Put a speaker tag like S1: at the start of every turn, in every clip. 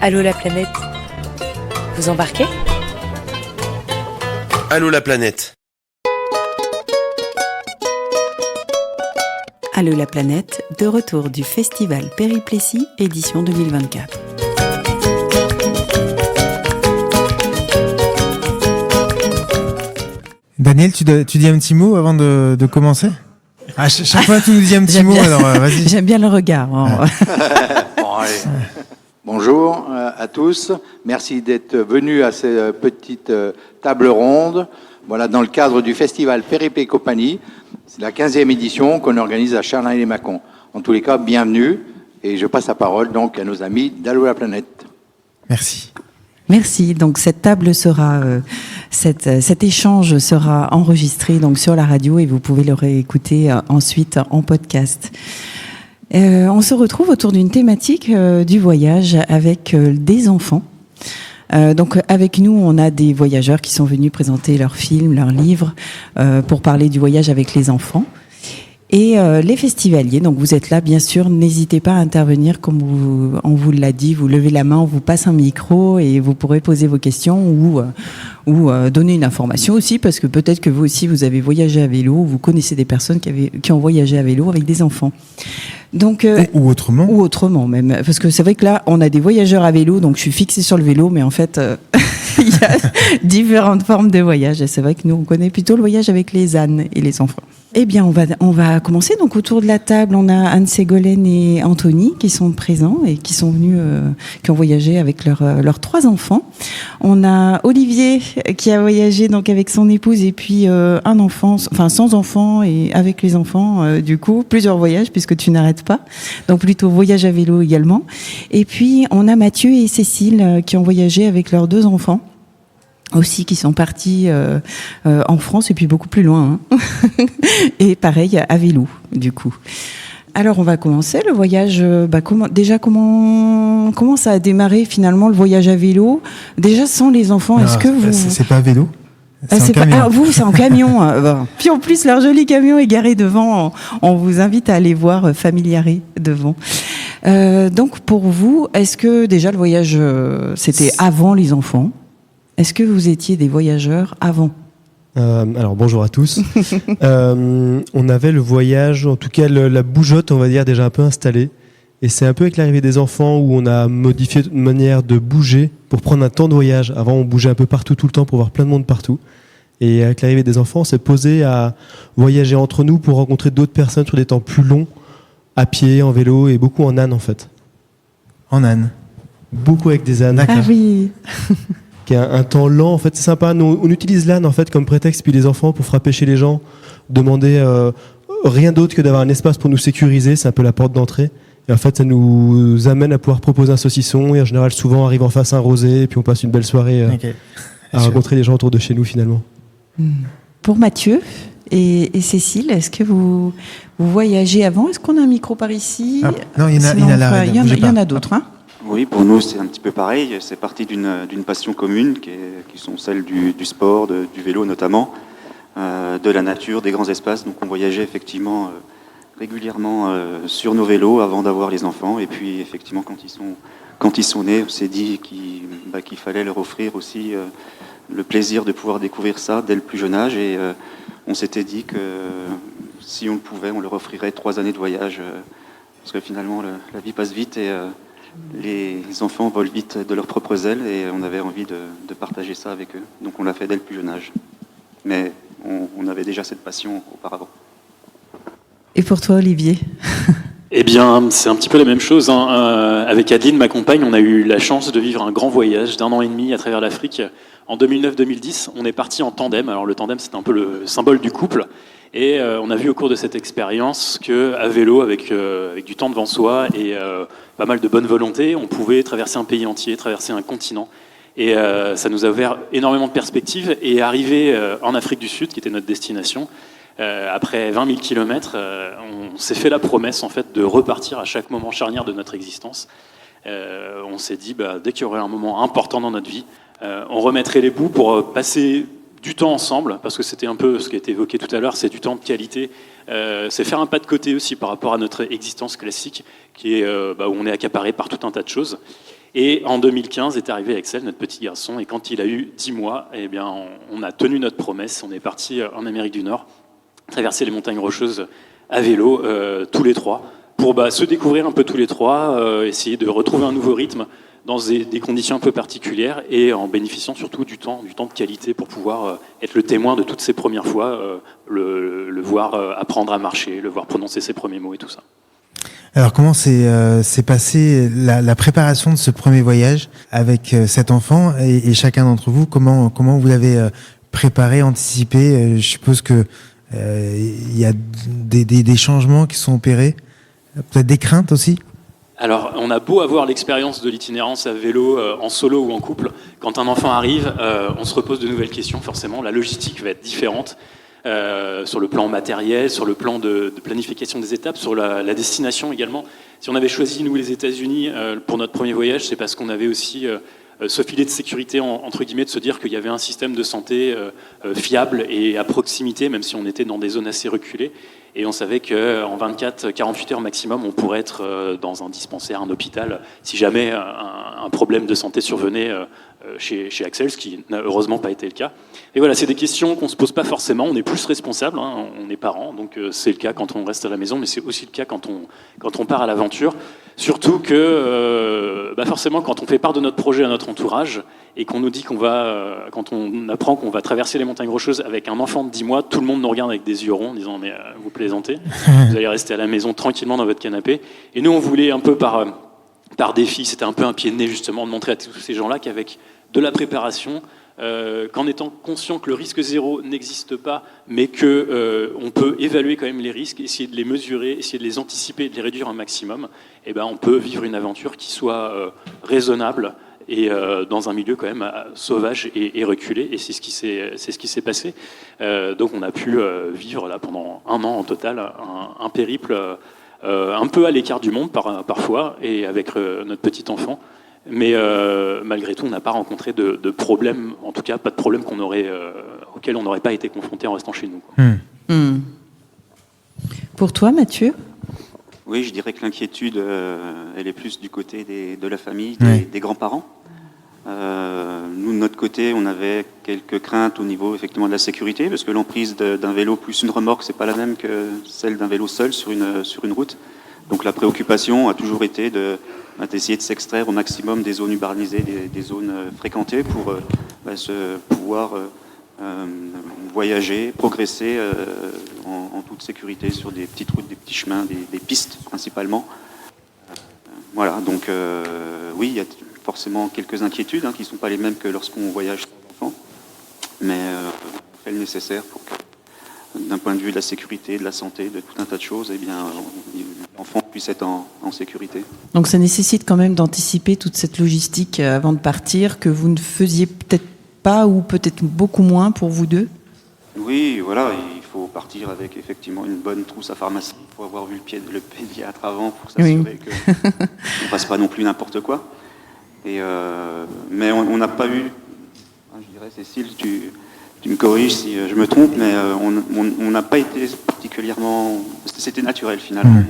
S1: Allô la planète, vous embarquez ?
S2: Allô la planète.
S3: Allô la planète, de retour du festival Périplessis, édition 2024.
S4: Daniel, tu dis un petit mot avant de commencer ? Chaque fois, tu nous dis un petit mot, alors vas-y.
S3: J'aime bien le regard.
S5: Bon, allez. Bonjour à tous. Merci d'être venus à cette petite table ronde. Voilà, dans le cadre du festival Péripé et compagnie. C'est la 15e édition qu'on organise à Charlin-les-Mâcons. En tous les cas, bienvenue. Et je passe la parole donc à nos amis d'Allô la planète.
S4: Merci.
S3: Merci. Donc cette table sera, cet échange sera enregistré donc sur la radio et vous pouvez le réécouter ensuite en podcast. On se retrouve autour d'une thématique du voyage avec des enfants. Donc avec nous, on a des voyageurs qui sont venus présenter leurs films, leurs livres pour parler du voyage avec les enfants. Et les festivaliers, donc vous êtes là, bien sûr, n'hésitez pas à intervenir comme on vous l'a dit, vous levez la main, on vous passe un micro et vous pourrez poser vos questions ou donner une information aussi, parce que peut-être que vous aussi, vous avez voyagé à vélo, vous connaissez des personnes qui ont voyagé à vélo avec des enfants. Donc,
S4: ou autrement.
S3: Ou autrement même, parce que c'est vrai que là, on a des voyageurs à vélo, donc je suis fixée sur le vélo, mais en fait, il y a différentes formes de voyage. Et c'est vrai que nous, on connaît plutôt le voyage avec les ânes et les enfants. Eh bien, on va commencer. Donc, autour de la table, on a Anne-Ségolène et Anthony qui sont présents et qui sont venus, qui ont voyagé avec leurs 3 enfants. On a Olivier qui a voyagé donc avec son épouse et puis un enfant, enfin sans enfant et avec les enfants. Du coup, plusieurs voyages puisque tu n'arrêtes pas. Donc, plutôt voyage à vélo également. Et puis, on a Mathieu et Cécile qui ont voyagé avec leurs 2 enfants. Aussi qui sont partis en France et puis beaucoup plus loin hein. Et pareil à vélo du coup. Alors on va commencer le voyage. Comment ça a démarré finalement le voyage à vélo déjà sans les enfants? Est-ce que vous
S4: c'est pas à vélo?
S3: Vous c'est en camion. Puis en plus leur joli camion est garé devant. On vous invite à aller voir familiarer devant. Donc pour vous, est-ce que déjà le voyage c'était avant les enfants? Est-ce que vous étiez des voyageurs avant ?
S6: Alors bonjour à tous. On avait le voyage, en tout cas la bougeotte, on va dire, déjà un peu installée. Et c'est un peu avec l'arrivée des enfants où on a modifié notre manière de bouger pour prendre un temps de voyage. Avant, on bougeait un peu partout, tout le temps, pour voir plein de monde partout. Et avec l'arrivée des enfants, on s'est posé à voyager entre nous pour rencontrer d'autres personnes sur des temps plus longs, à pied, en vélo et beaucoup en âne en fait.
S4: En âne ?
S6: Beaucoup avec des ânes.
S3: Ah oui.
S6: Qui est un temps lent, en fait, c'est sympa. Nous, on utilise l'âne en fait comme prétexte, puis les enfants pour frapper chez les gens, demander rien d'autre que d'avoir un espace pour nous sécuriser, c'est un peu la porte d'entrée. Et en fait, ça nous amène à pouvoir proposer un saucisson, et en général, souvent arrive en face un rosé, et puis on passe une belle soirée à rencontrer les gens autour de chez nous finalement.
S3: Pour Mathieu et Cécile, est-ce que vous voyagez avant ? Est-ce qu'on a un micro par ici ?
S4: Non, il
S3: y en a d'autres, hein ?
S7: Oui, pour nous, c'est un petit peu pareil. C'est parti d'une passion commune qui sont celles du sport, du vélo notamment, de la nature, des grands espaces. Donc on voyageait effectivement régulièrement sur nos vélos avant d'avoir les enfants. Et puis effectivement, quand ils sont nés, on s'est dit qu'il fallait leur offrir aussi le plaisir de pouvoir découvrir ça dès le plus jeune âge. Et on s'était dit que si on le pouvait, on leur offrirait 3 années de voyage. Parce que finalement, la vie passe vite et les enfants volent vite de leurs propres ailes et on avait envie de partager ça avec eux. Donc on l'a fait dès le plus jeune âge. Mais on avait déjà cette passion auparavant.
S3: Et pour toi, Olivier ?
S8: Eh bien, c'est un petit peu la même chose. Avec Adeline, ma compagne, on a eu la chance de vivre un grand voyage d'1 an et demi à travers l'Afrique. En 2009-2010, on est parti en tandem. Alors le tandem, c'est un peu le symbole du couple. Et on a vu au cours de cette expérience qu'à vélo, avec du temps devant soi et pas mal de bonne volonté, on pouvait traverser un pays entier, traverser un continent. Et ça nous a ouvert énormément de perspectives. Et arrivé en Afrique du Sud, qui était notre destination, après 20 000 kilomètres, on s'est fait la promesse en fait, de repartir à chaque moment charnière de notre existence. On s'est dit, dès qu'il y aurait un moment important dans notre vie, on remettrait les bouts pour passer du temps ensemble, parce que c'était un peu ce qui a été évoqué tout à l'heure, c'est du temps de qualité. C'est faire un pas de côté aussi par rapport à notre existence classique, qui est, où on est accaparé par tout un tas de choses. Et en 2015 est arrivé Axel, notre petit garçon, et quand il a eu 10 mois, eh bien, on a tenu notre promesse. On est parti en Amérique du Nord, traverser les montagnes rocheuses à vélo, tous les trois, pour se découvrir un peu tous les trois, essayer de retrouver un nouveau rythme dans des conditions un peu particulières et en bénéficiant surtout du temps de qualité pour pouvoir être le témoin de toutes ces premières fois, le voir apprendre à marcher, le voir prononcer ses premiers mots et tout ça.
S4: Alors comment s'est passée la préparation de ce premier voyage avec cet enfant et chacun d'entre vous, comment vous l'avez préparé, anticipé? Je suppose que il y a des changements qui sont opérés, peut-être des craintes aussi.
S8: Alors, on a beau avoir l'expérience de l'itinérance à vélo, en solo ou en couple, quand un enfant arrive, on se repose de nouvelles questions, forcément. La logistique va être différente sur le plan matériel, sur le plan de planification des étapes, sur la destination également. Si on avait choisi, nous, les États-Unis, pour notre premier voyage, c'est parce qu'on avait aussi ce filet de sécurité, entre guillemets, de se dire qu'il y avait un système de santé fiable et à proximité, même si on était dans des zones assez reculées. Et on savait qu'en 24-48 heures maximum, on pourrait être dans un dispensaire, un hôpital, si jamais un problème de santé survenait chez Axel, ce qui n'a heureusement pas été le cas. Et voilà, c'est des questions qu'on ne se pose pas forcément. On est plus responsable, hein, on est parents, donc c'est le cas quand on reste à la maison, mais c'est aussi le cas quand on part à l'aventure. Surtout que, forcément, quand on fait part de notre projet à notre entourage et qu'on nous dit quand on apprend qu'on va traverser les montagnes rocheuses avec un enfant de 10 mois, tout le monde nous regarde avec des yeux ronds en disant mais vous plaisantez, vous allez rester à la maison tranquillement dans votre canapé. Et nous, on voulait un peu par défi, c'était un peu un pied de nez justement, de montrer à tous ces gens-là qu'avec de la préparation, qu'en étant conscient que le risque zéro n'existe pas, mais qu'on peut évaluer quand même les risques, essayer de les mesurer, essayer de les anticiper, de les réduire un maximum, et on peut vivre une aventure qui soit raisonnable et dans un milieu quand même sauvage et reculé, et c'est ce qui s'est passé. Donc on a pu vivre là pendant 1 an en total un périple un peu à l'écart du monde parfois, et avec notre petit enfant. Mais malgré tout, on n'a pas rencontré de problème, en tout cas pas de problème auquel on n'aurait pas été confronté en restant chez nous, quoi.
S3: Pour toi, Mathieu ?
S7: Oui, je dirais que l'inquiétude, elle est plus du côté de la famille, des grands-parents. Nous, de notre côté, on avait quelques craintes au niveau effectivement de la sécurité, parce que l'emprise d'un vélo plus une remorque, c'est pas la même que celle d'un vélo seul sur une route. Donc la préoccupation a toujours été d'essayer de s'extraire au maximum des zones urbanisées, des zones fréquentées pour pouvoir voyager, progresser en toute sécurité sur des petites routes, des petits chemins, des pistes principalement. Voilà, donc oui, il y a forcément quelques inquiétudes qui ne sont pas les mêmes que lorsqu'on voyage sans enfant, mais on fait le nécessaire pour que, d'un point de vue de la sécurité, de la santé, de tout un tas de choses, l'enfant puisse être en sécurité.
S3: Donc ça nécessite quand même d'anticiper toute cette logistique avant de partir, que vous ne faisiez peut-être pas ou peut-être beaucoup moins pour vous deux ?
S7: Oui, voilà, il faut partir avec effectivement une bonne trousse à pharmacie pour avoir vu le pédiatre avant, pour s'assurer qu'on ne fasse pas non plus n'importe quoi. Mais on n'a pas eu, je dirais, Cécile, tu me corriges si je me trompe, mais on n'a pas été particulièrement... C'était naturel finalement,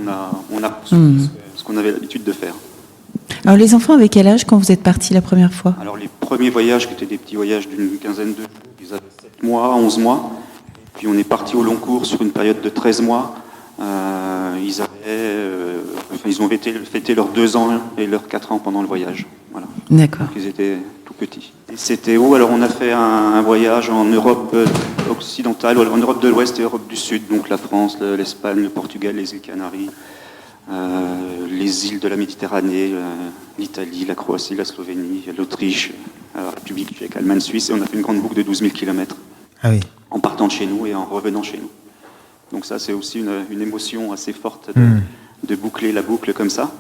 S7: on a poursuivi ce qu'on avait l'habitude de faire.
S3: Alors les enfants avaient quel âge quand vous êtes partis la première fois ?
S7: Alors les premiers voyages, qui étaient des petits voyages d'une quinzaine de jours, ils avaient 7 mois, 11 mois, puis on est parti au long cours sur une période de 13 mois. Ils ont fêté leurs 2 ans et leurs 4 ans pendant le voyage. Voilà.
S3: D'accord.
S7: Donc ils étaient tout petits. Et c'était où ? Alors on a fait un voyage en Europe occidentale, en Europe de l'Ouest et Europe du Sud, donc la France, l'Espagne, le Portugal, les îles Canaries, les îles de la Méditerranée, l'Italie, la Croatie, la Slovénie, l'Autriche, la République tchèque, l'Allemagne, Suisse, et on a fait une grande boucle de 12 000 km en partant de chez nous et en revenant chez nous. Donc ça, c'est aussi une émotion assez forte de boucler la boucle comme ça.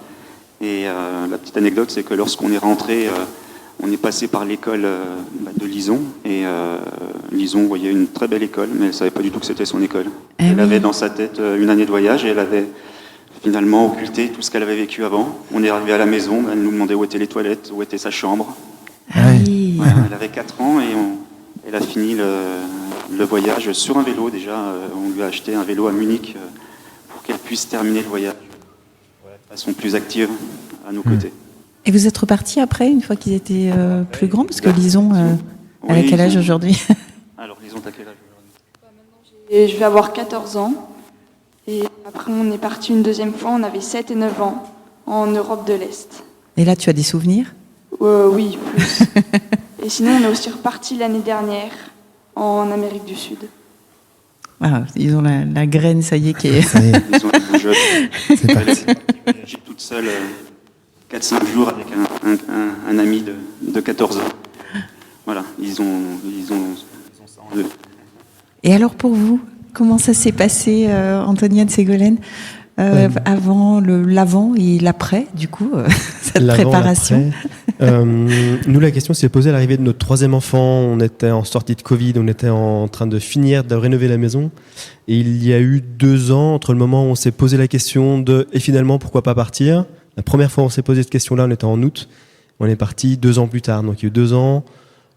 S7: Et la petite anecdote, c'est que lorsqu'on est rentré, on est passé par l'école de Lison, et Lison voyait une très belle école, mais elle ne savait pas du tout que c'était son école. Elle avait dans sa tête une année de voyage, et elle avait finalement occulté tout ce qu'elle avait vécu avant. On est arrivé à la maison, elle nous demandait où étaient les toilettes, où était sa chambre. Voilà, elle avait 4 ans, et elle a fini le voyage sur un vélo déjà. On lui a acheté un vélo à Munich pour qu'elle puisse terminer le voyage de façon plus active à nos côtés.
S3: Et vous êtes repartis après, une fois qu'ils étaient plus grands? Parce que Lison, elle a quel âge aujourd'hui?
S7: Alors, Lison, t'as quel âge aujourd'hui?
S2: Et je vais avoir 14 ans. Et après, on est parti une deuxième fois, on avait 7 et 9 ans, en Europe de l'Est.
S3: Et là, tu as des souvenirs?
S2: Oui, plus. Et sinon, on est aussi reparti l'année dernière, en Amérique du Sud.
S3: Ah, ils ont la graine, ça y est, qui est...
S4: Ça y est,
S7: Ils ont les bougeottes.
S4: c'est parti.
S7: Elle voyageait toute seule 4-5 jours avec un ami de 14 ans. Voilà, ils ont ça en eux.
S3: Et alors pour vous, comment ça s'est passé, Antonia de Ségolène, avant l'avant et l'après, du coup, cette
S6: L'avant,
S3: préparation?
S6: Nous, la question s'est posée à l'arrivée de notre troisième enfant. On était en sortie de Covid, on était en train de finir de rénover la maison. Et il y a eu 2 ans entre le moment où on s'est posé la question de « et finalement, pourquoi pas partir ?» La première fois où on s'est posé cette question-là, on était en août. On est parti 2 ans plus tard. Donc il y a eu 2 ans,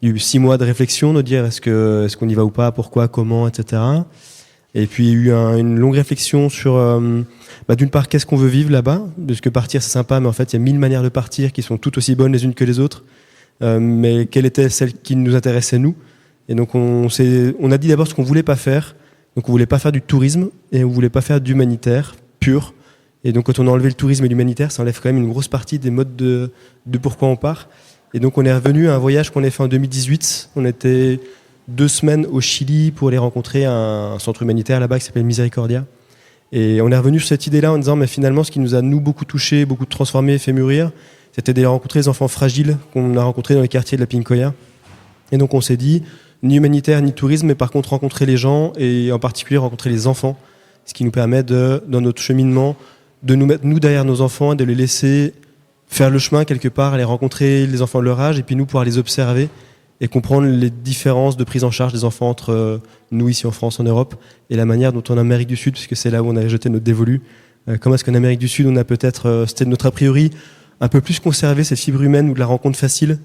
S6: il y a eu 6 mois de réflexion, de dire est-ce qu'on y va ou pas, pourquoi, comment, etc. Et puis il y a eu une longue réflexion sur, d'une part, qu'est-ce qu'on veut vivre là-bas, parce que partir c'est sympa, mais en fait il y a 1000 manières de partir qui sont toutes aussi bonnes les unes que les autres, mais quelle était celle qui nous intéressait nous? Et donc on a dit d'abord ce qu'on voulait pas faire. Donc on voulait pas faire du tourisme et on voulait pas faire d'humanitaire pur. Et donc quand on a enlevé le tourisme et l'humanitaire, ça enlève quand même une grosse partie des modes de pourquoi on part. Et donc on est revenu à un voyage qu'on a fait en 2018. On était 2 semaines au Chili pour aller rencontrer un centre humanitaire là-bas qui s'appelle Misericordia. Et on est revenu sur cette idée-là en disant mais finalement ce qui nous a nous beaucoup touché, beaucoup transformé, fait mûrir, c'était d'aller rencontrer les enfants fragiles qu'on a rencontrés dans les quartiers de la Pincoya. Et donc on s'est dit ni humanitaire ni tourisme, mais par contre rencontrer les gens et en particulier rencontrer les enfants, ce qui nous permet dans notre cheminement de nous mettre nous derrière nos enfants, de les laisser faire le chemin quelque part, aller rencontrer les enfants de leur âge et puis nous pouvoir les observer et comprendre les différences de prise en charge des enfants entre nous ici en France, en Europe, et la manière dont en Amérique du Sud, puisque c'est là où on a jeté notre dévolu, comment est-ce qu'en Amérique du Sud on a peut-être, c'était notre a priori, un peu plus conservé cette fibre humaine ou de la rencontre facile.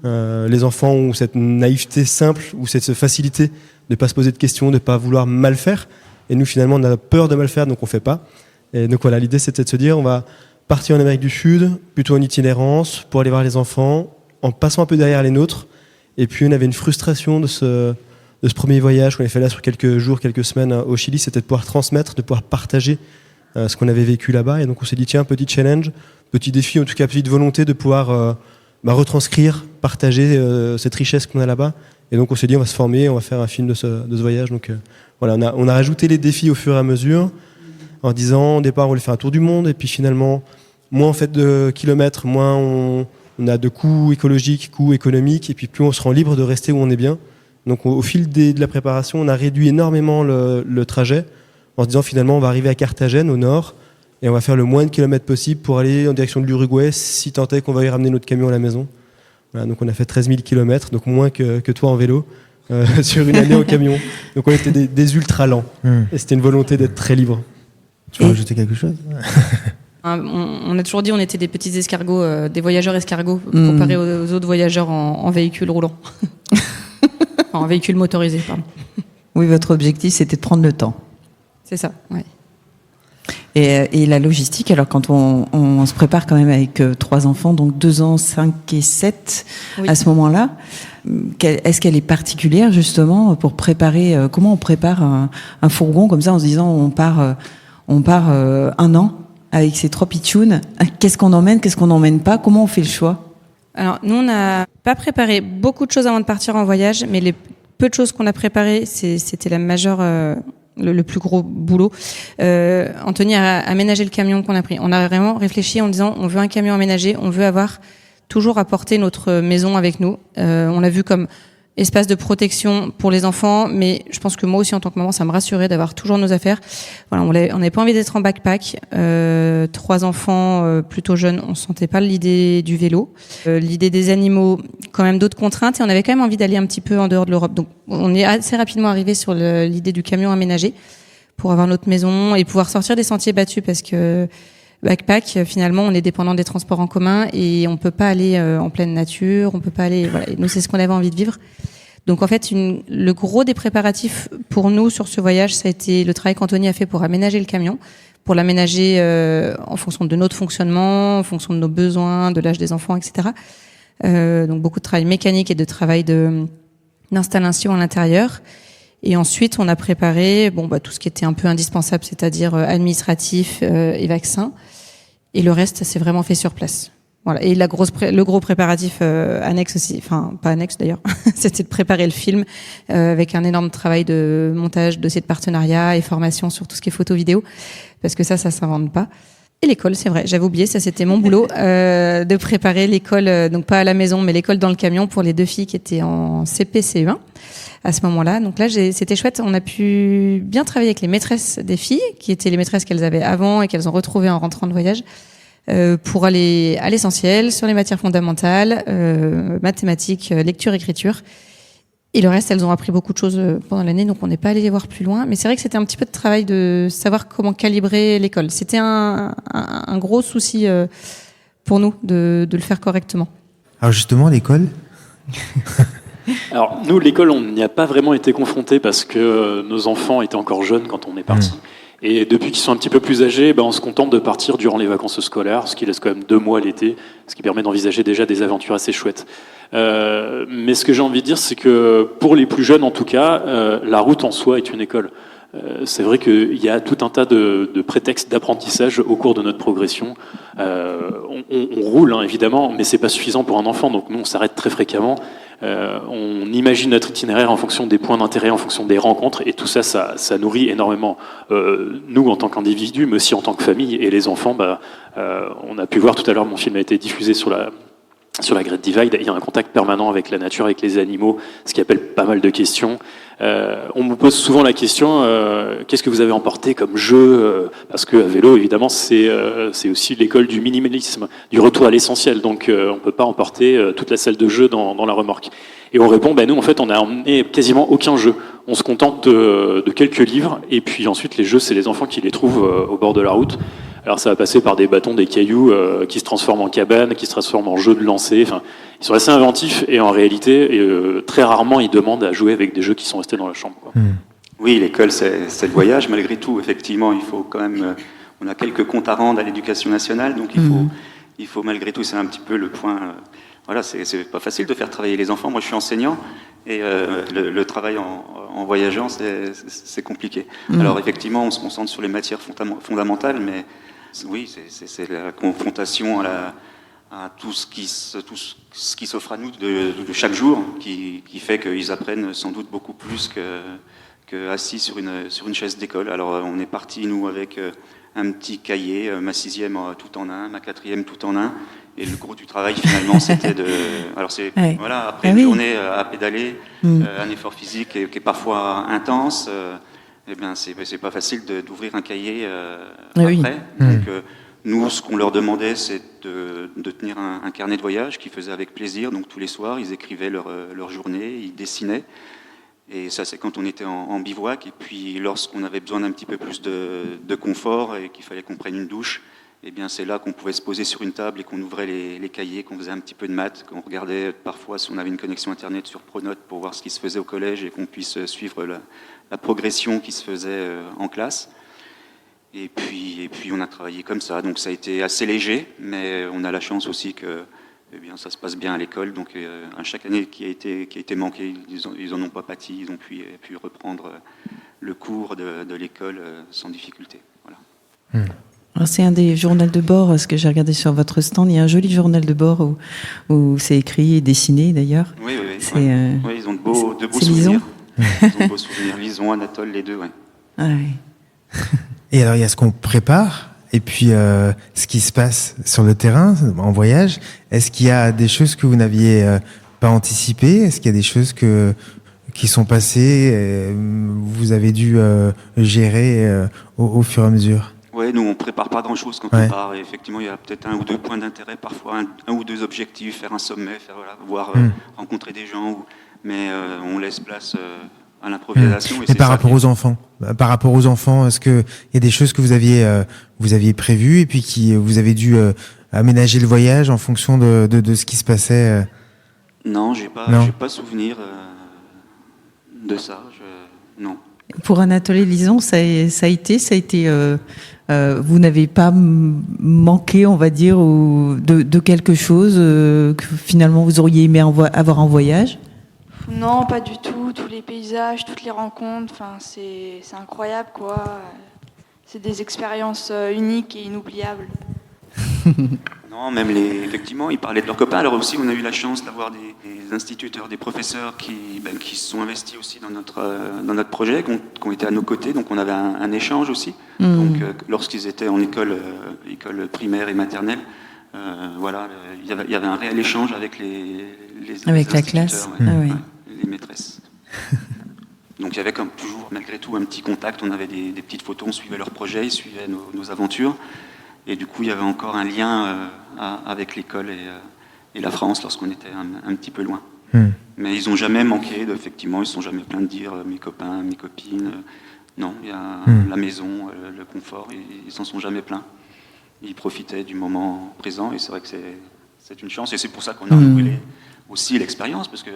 S6: Les enfants ont cette naïveté simple ou cette facilité de ne pas se poser de questions, de ne pas vouloir mal faire, et nous finalement on a peur de mal faire donc on ne fait pas. Et donc voilà, l'idée c'était de se dire on va partir en Amérique du Sud, plutôt en itinérance, pour aller voir les enfants, en passant un peu derrière les nôtres. Et puis on avait une frustration de ce premier voyage qu'on avait fait là sur quelques jours, quelques semaines au Chili, c'était de pouvoir transmettre, de pouvoir partager ce qu'on avait vécu là-bas. Et donc on s'est dit tiens, petit challenge, petit défi, en tout cas petite volonté de pouvoir retranscrire, partager cette richesse qu'on a là-bas. Et donc on s'est dit on va se former, on va faire un film de ce voyage. Donc voilà, on a rajouté les défis au fur et à mesure, en disant au départ on voulait faire un tour du monde, et puis finalement moins on fait de kilomètres, moins on a de coûts écologiques, coûts économiques, et puis plus on se rend libre de rester où on est bien. Donc au fil de la préparation, on a réduit énormément le trajet, en se disant finalement on va arriver à Carthagène au nord, et on va faire le moins de kilomètres possible pour aller en direction de l'Uruguay, si tant est qu'on va y ramener notre camion à la maison. Voilà, donc on a fait 13 000 kilomètres, donc moins que toi en vélo, sur une année au camion. Donc on était des ultra lents, et c'était une volonté d'être très libre.
S4: Tu veux rajouter quelque chose?
S9: On a toujours dit on était des petits escargots, des voyageurs escargots, comparés aux autres voyageurs en véhicule roulant. En véhicule motorisé, pardon.
S3: Oui, votre objectif, c'était de prendre le temps.
S9: C'est ça, oui.
S3: Et la logistique, alors quand on se prépare quand même avec 3 enfants, donc 2 ans, 5 et 7,
S9: Oui.
S3: à ce moment-là, est-ce qu'elle est particulière justement pour préparer, comment on prépare un fourgon comme ça en se disant on part 1 an avec ces 3 pitchounes, qu'est-ce qu'on emmène, qu'est-ce qu'on n'emmène pas, comment on fait le choix?
S9: Alors, nous, on n'a pas préparé beaucoup de choses avant de partir en voyage, mais les peu de choses qu'on a préparées, c'était la majeure, le plus gros boulot. Anthony a aménagé le camion qu'on a pris. On a vraiment réfléchi en disant, on veut un camion aménagé, on veut avoir toujours apporté notre maison avec nous. On l'a vu comme espace de protection pour les enfants, mais je pense que moi aussi en tant que maman, ça me rassurait d'avoir toujours nos affaires. Voilà, on n'avait pas envie d'être en backpack. 3 enfants plutôt jeunes, on sentait pas l'idée du vélo, l'idée des animaux, quand même d'autres contraintes, et on avait quand même envie d'aller un petit peu en dehors de l'Europe. Donc on est assez rapidement arrivé sur l'idée du camion aménagé pour avoir notre maison et pouvoir sortir des sentiers battus, parce que backpack, finalement, on est dépendant des transports en commun et on peut pas aller en pleine nature, on peut pas aller. Voilà. Et nous, c'est ce qu'on avait envie de vivre. Donc, en fait, le gros des préparatifs pour nous sur ce voyage, ça a été le travail qu'Anthony a fait pour aménager le camion, pour l'aménager en fonction de notre fonctionnement, en fonction de nos besoins, de l'âge des enfants, etc. Donc beaucoup de travail mécanique et de travail d'installation à l'intérieur. Et ensuite, on a préparé tout ce qui était un peu indispensable, c'est-à-dire administratif et vaccin. Et le reste, c'est vraiment fait sur place. Voilà. Et le gros préparatif annexe aussi, enfin pas annexe d'ailleurs, c'était de préparer le film avec un énorme travail de montage, dossier de partenariat et formation sur tout ce qui est photo vidéo, parce que ça s'invente pas. Et l'école, c'est vrai, j'avais oublié, ça c'était mon boulot, de préparer l'école, donc pas à la maison, mais l'école dans le camion pour les 2 filles qui étaient en CP, CE1 à ce moment-là. Donc là, c'était chouette, on a pu bien travailler avec les maîtresses des filles, qui étaient les maîtresses qu'elles avaient avant et qu'elles ont retrouvées en rentrant de voyage, pour aller à l'essentiel, sur les matières fondamentales, mathématiques, lecture, écriture. Et le reste, elles ont appris beaucoup de choses pendant l'année, donc on n'est pas allé les voir plus loin. Mais c'est vrai que c'était un petit peu de travail de savoir comment calibrer l'école. C'était un gros souci pour nous de le faire correctement.
S4: Alors justement, l'école.
S8: Alors nous, l'école, on n'y a pas vraiment été confrontés parce que nos enfants étaient encore jeunes quand on est parti. Et depuis qu'ils sont un petit peu plus âgés, on se contente de partir durant les vacances scolaires, ce qui laisse quand même 2 mois l'été, ce qui permet d'envisager déjà des aventures assez chouettes. Mais ce que j'ai envie de dire, c'est que pour les plus jeunes en tout cas, la route en soi est une école. C'est vrai qu'il y a tout un tas de prétextes d'apprentissage au cours de notre progression. On roule évidemment, mais c'est pas suffisant pour un enfant, donc nous on s'arrête très fréquemment. On imagine notre itinéraire en fonction des points d'intérêt, en fonction des rencontres, et tout ça, ça nourrit énormément nous en tant qu'individus, mais aussi en tant que famille. Et les enfants, on a pu voir tout à l'heure, mon film a été diffusé sur la Great Divide, il y a un contact permanent avec la nature, avec les animaux, ce qui appelle pas mal de questions. On me pose souvent la question, qu'est-ce que vous avez emporté comme jeu, parce que à vélo, évidemment, c'est aussi l'école du minimalisme, du retour à l'essentiel. Donc, on peut pas emporter toute la salle de jeu dans la remorque. Et on répond, nous, en fait, on a emmené quasiment aucun jeu. On se contente de quelques livres, et puis ensuite, les jeux, c'est les enfants qui les trouvent au bord de la route. Alors ça va passer par des bâtons, des cailloux qui se transforment en cabanes, qui se transforment en jeux de lancer. Enfin, ils sont assez inventifs et en réalité, très rarement, ils demandent à jouer avec des jeux qui sont restés dans la chambre, quoi.
S7: Oui, l'école, c'est le voyage. Malgré tout, effectivement, il faut quand même... on a quelques comptes à rendre à l'éducation nationale, donc il faut malgré tout, c'est un petit peu le point... voilà, c'est pas facile de faire travailler les enfants. Moi, je suis enseignant et le travail en voyageant, c'est compliqué. Alors effectivement, on se concentre sur les matières fondamentales, mais oui, c'est la confrontation à tout ce qui s'offre à nous de chaque jour qui fait qu'ils apprennent sans doute beaucoup plus que assis sur une chaise d'école. Alors on est parti, nous, avec un petit cahier, ma 6e tout en un, ma 4e tout en un. Et le gros du travail, finalement, c'était de... Alors, voilà, après une journée à pédaler, un effort physique qui est parfois intense, eh bien, c'est pas facile d'ouvrir un cahier après. Donc, nous, ce qu'on leur demandait, c'est de tenir un carnet de voyage qu'ils faisaient avec plaisir. Donc, tous les soirs, ils écrivaient leur journée, ils dessinaient. Et ça, c'est quand on était en bivouac. Et puis, lorsqu'on avait besoin d'un petit peu plus de confort et qu'il fallait qu'on prenne une douche, eh bien, c'est là qu'on pouvait se poser sur une table et qu'on ouvrait les cahiers, qu'on faisait un petit peu de maths, qu'on regardait parfois si on avait une connexion Internet sur Pronote pour voir ce qui se faisait au collège et qu'on puisse suivre la progression qui se faisait en classe. Et puis, on a travaillé comme ça. Donc, ça a été assez léger, mais on a la chance aussi que ça se passe bien à l'école. Donc, à chaque année qui a été manquée, ils en ont pas pâti. Ils ont pu reprendre le cours de l'école sans difficulté. Voilà.
S3: C'est un des journaux de bord, ce que j'ai regardé sur votre stand. Il y a un joli journal de bord où c'est écrit et dessiné d'ailleurs.
S7: Oui. Oui, ils ont de beaux souvenirs. Ils ont de beaux souvenirs. Lison, Anatole, les deux, oui.
S4: Et alors, il y a ce qu'on prépare, et puis ce qui se passe sur le terrain, en voyage. Est-ce qu'il y a des choses que vous n'aviez pas anticipées ? Est-ce qu'il y a des choses qui sont passées, vous avez dû gérer au fur et à mesure ?
S7: Oui, nous, on ne prépare pas grand-chose quand on part. Et effectivement, il y a peut-être 1 ou 2 points d'intérêt, parfois 1 ou 2 objectifs, faire un sommet, voir rencontrer des gens. Mais on laisse place à l'improvisation.
S4: Et par rapport aux enfants, est-ce qu'il y a des choses que vous aviez prévues et puis qui vous avez dû aménager le voyage en fonction de ce qui se passait
S7: Non, j'ai pas souvenir de ça. Non.
S3: Pour Anatole et Lison, ça a été vous n'avez pas manqué, on va dire, de quelque chose que finalement vous auriez aimé avoir en voyage?
S2: Non, pas du tout. Tous les paysages, toutes les rencontres, enfin, c'est incroyable, quoi. C'est des expériences uniques et inoubliables.
S7: Non, même effectivement, ils parlaient de leurs copains. Alors aussi, on a eu la chance d'avoir des instituteurs, des professeurs qui se sont investis aussi dans notre projet, qui ont été à nos côtés. Donc on avait un échange aussi. Donc lorsqu'ils étaient en école primaire et maternelle, il y avait un réel échange avec les
S3: avec la classe,
S7: les maîtresses. Donc il y avait comme toujours, malgré tout, un petit contact. On avait des petites photos, on suivait leurs projets, ils suivaient nos aventures. Et du coup, il y avait encore un lien avec l'école et la France lorsqu'on était un petit peu loin. Mais ils n'ont jamais manqué, effectivement, ils ne se sont jamais plaints de dire mes copains, mes copines. Non, il y a la maison, le confort, ils ne s'en sont jamais plaints. Ils profitaient du moment présent et c'est vrai que c'est une chance. Et c'est pour ça qu'on a renouvelé aussi l'expérience, parce que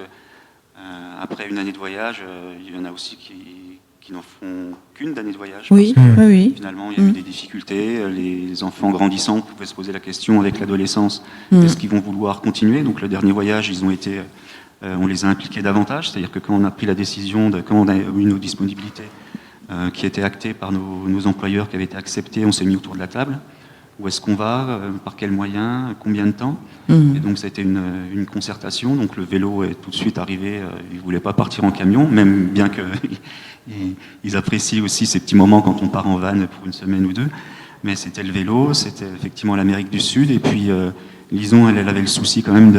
S7: après une année de voyage, il y en a aussi qui n'en font qu'une d'année de voyage.
S3: Oui, oui.
S7: Finalement, il y a eu des difficultés. Les enfants grandissant pouvaient se poser la question avec l'adolescence, est-ce qu'ils vont vouloir continuer? Donc le dernier voyage, on les a impliqués davantage. C'est-à-dire que quand on a pris la décision, quand on a eu nos disponibilités qui étaient actées par nos employeurs, qui avaient été acceptées, on s'est mis autour de la table. Où est-ce qu'on va? Par quels moyens? Combien de temps? Et donc ça a été une concertation. Donc le vélo est tout de suite arrivé. Ils ne voulaient pas partir en camion, même bien qu'ils apprécient aussi ces petits moments quand on part en van pour une semaine ou deux. Mais c'était le vélo, c'était effectivement l'Amérique du Sud. Et puis Lison, elle avait le souci quand même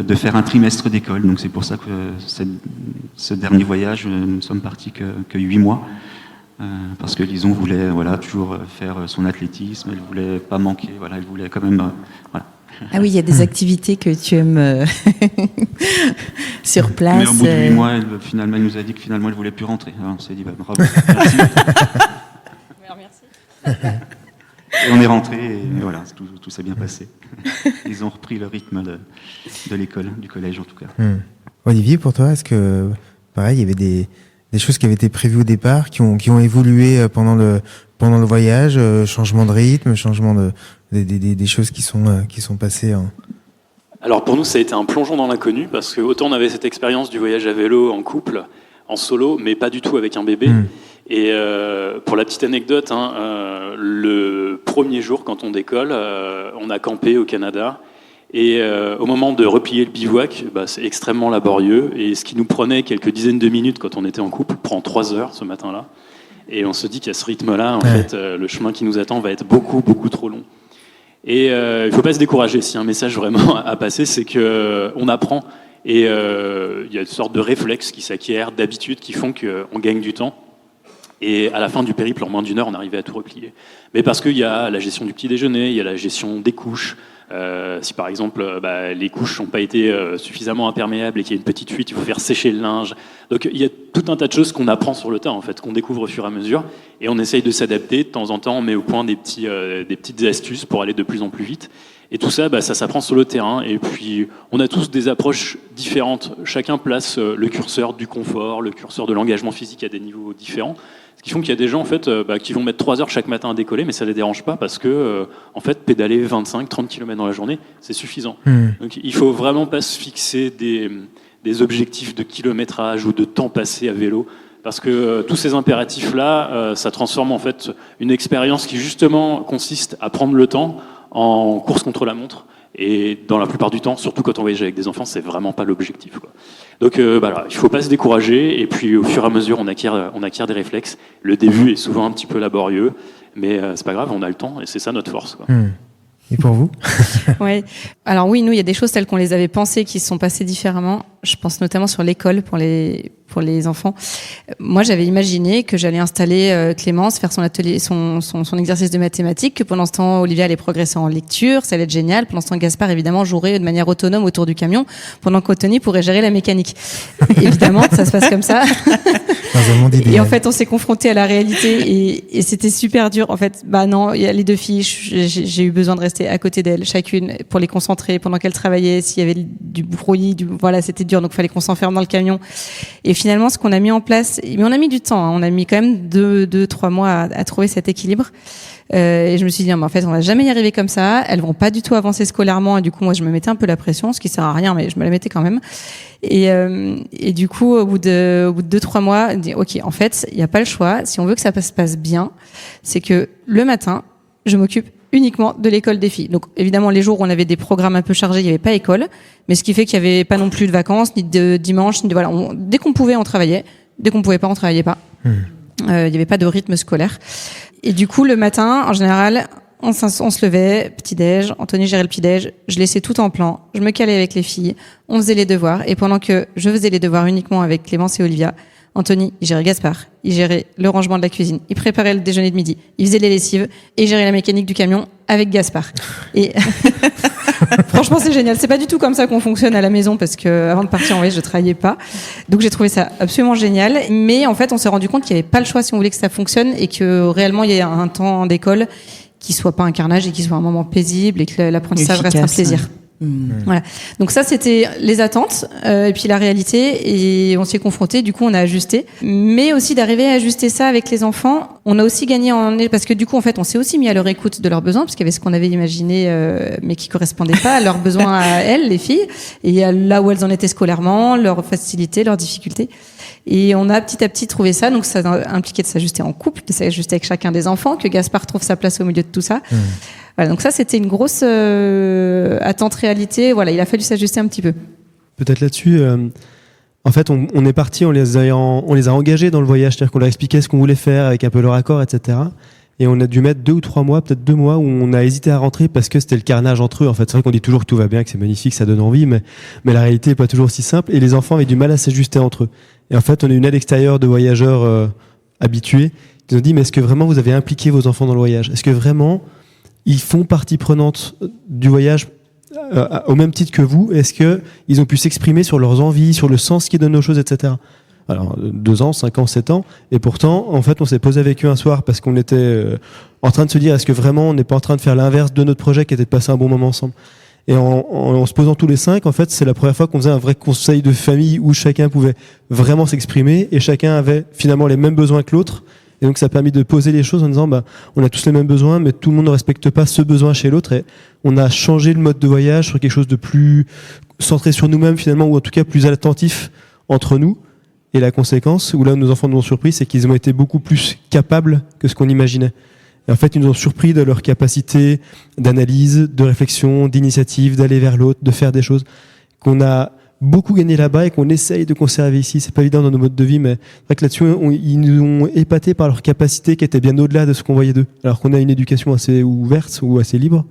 S7: de faire un trimestre d'école. Donc c'est pour ça que ce dernier voyage, nous ne sommes partis que 8 mois. Parce que Lison voulait toujours faire son athlétisme, elle voulait pas manquer, elle voulait quand même
S3: Ah oui, il y a des activités que tu aimes sur place.
S7: Mais au bout de 8 mois, elle nous a dit que finalement elle voulait plus rentrer. Alors on s'est dit bravo, merci.
S9: Merci.
S7: Et on est rentré et voilà, tout s'est bien passé. Ils ont repris le rythme de l'école, du collège en tout cas.
S4: Olivier, pour toi, est-ce que pareil, il y avait des choses qui avaient été prévues au départ, qui ont évolué pendant le voyage, changement de rythme, changement des choses qui sont passées
S8: Alors pour nous, ça a été un plongeon dans l'inconnu, parce que autant on avait cette expérience du voyage à vélo en couple, en solo, mais pas du tout avec un bébé. Et pour la petite anecdote, le premier jour quand on décolle, on a campé au Canada. Et au moment de replier le bivouac, c'est extrêmement laborieux. Et ce qui nous prenait quelques dizaines de minutes quand on était en couple prend 3 heures ce matin-là. Et on se dit qu'à ce rythme-là, en fait, le chemin qui nous attend va être beaucoup, beaucoup trop long. Et il ne faut pas se décourager. S'il y a un message vraiment à passer, c'est qu'on apprend. Et il y a une sorte de réflexe qui s'acquiert, d'habitude, qui font qu'on gagne du temps. Et à la fin du périple, en moins d'1 heure, on arrivait à tout replier. Mais parce qu'il y a la gestion du petit déjeuner, il y a la gestion des couches. Si par exemple les couches n'ont pas été suffisamment imperméables et qu'il y a une petite fuite, il faut faire sécher le linge. Donc il y a tout un tas de choses qu'on apprend sur le tas, en fait, qu'on découvre au fur et à mesure, et on essaye de s'adapter. De temps en temps, on met au point des petites astuces pour aller de plus en plus vite. Et tout ça, ça s'apprend sur le terrain. Et puis on a tous des approches différentes. Chacun place le curseur du confort, le curseur de l'engagement physique à des niveaux différents. Ce qui font qu'il y a des gens en fait, qui vont mettre 3 heures chaque matin à décoller, mais ça ne les dérange pas parce que en fait, pédaler 25-30 km dans la journée, c'est suffisant. Donc il ne faut vraiment pas se fixer des objectifs de kilométrage ou de temps passé à vélo, parce que tous ces impératifs-là, ça transforme en fait une expérience qui justement consiste à prendre le temps en course contre la montre. Et dans la plupart du temps, surtout quand on voyage avec des enfants, c'est vraiment pas l'objectif, quoi. Donc il faut pas se décourager, et puis au fur et à mesure on acquiert des réflexes. Le début est souvent un petit peu laborieux, mais c'est pas grave, on a le temps et c'est ça notre force, quoi.
S4: Et pour vous?
S9: Ouais. Alors oui, nous il y a des choses telles qu'on les avait pensées qui se sont passées différemment. Je pense notamment sur l'école pour les enfants. Moi, j'avais imaginé que j'allais installer Clémence, faire son atelier, son exercice de mathématiques, que pendant ce temps, Olivia allait progresser en lecture, ça allait être génial. Pendant ce temps, Gaspard, évidemment, jouerait de manière autonome autour du camion, pendant qu'Anthony pourrait gérer la mécanique. Évidemment, ça se passe comme ça.
S4: Dans un monde idéal.
S9: Et en fait, on s'est confronté à la réalité et c'était super dur. En fait, non, il y a les 2 filles, j'ai eu besoin de rester à côté d'elles, chacune, pour les concentrer pendant qu'elles travaillaient. S'il y avait du bruit, voilà, c'était dur, donc il fallait qu'on s'enferme dans le camion. Et finalement, ce qu'on a mis en place, mais on a mis du temps, hein, on a mis quand même 2-3 mois à trouver cet équilibre. Et je me suis dit, mais en fait, on va jamais y arriver comme ça. Elles vont pas du tout avancer scolairement. Et du coup, moi, je me mettais un peu la pression, ce qui sert à rien, mais je me la mettais quand même. Et du coup, au bout de 2-3 mois, je dis, ok, en fait, il n'y a pas le choix. Si on veut que ça se passe bien, c'est que le matin, je m'occupe uniquement de l'école des filles. Donc, évidemment, les jours où on avait des programmes un peu chargés, il n'y avait pas école. Mais ce qui fait qu'il n'y avait pas non plus de vacances, ni de dimanche, ni de, voilà. Dès qu'on pouvait, on travaillait. Dès qu'on pouvait pas, on travaillait pas. Il n'y avait pas de rythme scolaire. Et du coup, le matin, en général, on se levait, petit-déj, Anthony gérait le petit-déj, je laissais tout en plan, je me calais avec les filles, on faisait les devoirs, et pendant que je faisais les devoirs uniquement avec Clémence et Olivia, Anthony, il gérait Gaspard, il gérait le rangement de la cuisine, il préparait le déjeuner de midi, il faisait les lessives, et il gérait la mécanique du camion avec Gaspard. Et franchement, c'est génial. C'est pas du tout comme ça qu'on fonctionne à la maison, parce que avant de partir en voyage, je travaillais pas. Donc j'ai trouvé ça absolument génial. Mais en fait, on s'est rendu compte qu'il n'y avait pas le choix si on voulait que ça fonctionne, et que réellement il y ait un temps d'école qui soit pas un carnage et qui soit un moment paisible, et que l'apprentissage reste un plaisir. Voilà. Donc ça, c'était les attentes, et puis la réalité, et on s'y est confronté. Du coup, on a ajusté, mais aussi d'arriver à ajuster ça avec les enfants. On a aussi gagné parce que du coup, en fait, on s'est aussi mis à leur écoute de leurs besoins, parce qu'il y avait ce qu'on avait imaginé, mais qui correspondait pas à leurs besoins à elles, les filles, et à là où elles en étaient scolairement, leurs facilités, leurs difficultés. Et on a petit à petit trouvé ça. Donc ça a impliqué de s'ajuster en couple, de s'ajuster avec chacun des enfants, que Gaspard trouve sa place au milieu de tout ça. Voilà, donc ça, c'était une grosse attente réalité. Voilà, il a fallu s'ajuster un petit peu.
S6: Peut-être là-dessus, en fait, on est parti, on les a engagés dans le voyage, c'est-à-dire qu'on leur expliquait ce qu'on voulait faire avec un peu leur accord, etc. Et on a dû mettre 2 ou 3 mois, peut-être 2 mois, où on a hésité à rentrer parce que c'était le carnage entre eux. En fait, c'est vrai qu'on dit toujours que tout va bien, que c'est magnifique, ça donne envie, mais la réalité est pas toujours si simple. Et les enfants avaient du mal à s'ajuster entre eux. Et en fait, on a une aide extérieure de voyageurs habitués qui nous ont dit, mais est-ce que vraiment vous avez impliqué vos enfants dans le voyage? Est-ce que vraiment ils font partie prenante du voyage au même titre que vous? Est-ce que ils ont pu s'exprimer sur leurs envies, sur le sens qu'ils donnent aux choses, etc. Alors, 2 ans, 5 ans, 7 ans. Et pourtant, en fait, on s'est posé avec eux un soir parce qu'on était en train de se dire, est-ce que vraiment on n'est pas en train de faire l'inverse de notre projet qui était de passer un bon moment ensemble? Et en se posant tous les 5, en fait, c'est la première fois qu'on faisait un vrai conseil de famille où chacun pouvait vraiment s'exprimer et chacun avait finalement les mêmes besoins que l'autre. Et donc ça a permis de poser les choses en disant on a tous les mêmes besoins, mais tout le monde ne respecte pas ce besoin chez l'autre. Et on a changé le mode de voyage sur quelque chose de plus centré sur nous-mêmes finalement, ou en tout cas plus attentif entre nous. Et la conséquence, où là nos enfants nous ont surpris, c'est qu'ils ont été beaucoup plus capables que ce qu'on imaginait. Et en fait, ils nous ont surpris de leur capacité d'analyse, de réflexion, d'initiative, d'aller vers l'autre, de faire des choses qu'on a beaucoup gagné là-bas et qu'on essaye de conserver ici. C'est pas évident dans nos modes de vie, mais c'est vrai que là-dessus, ils nous ont épatés par leur capacité qui était bien au-delà de ce qu'on voyait d'eux. Alors qu'on a une éducation assez ouverte ou assez libre,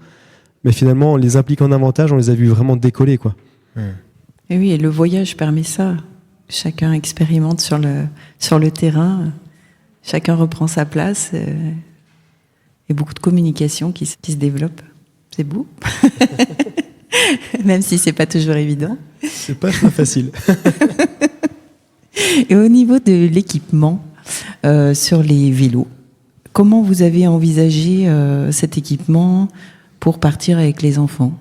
S6: mais finalement, en les impliquant davantage, on les a vus vraiment décoller, quoi.
S3: Et oui, et le voyage permet ça. Chacun expérimente sur le terrain, chacun reprend sa place, et beaucoup de communication qui se développe. C'est beau. Même si c'est pas toujours évident.
S6: C'est pas très facile.
S3: Et au niveau de l'équipement sur les vélos, comment vous avez envisagé cet équipement pour partir avec les enfants?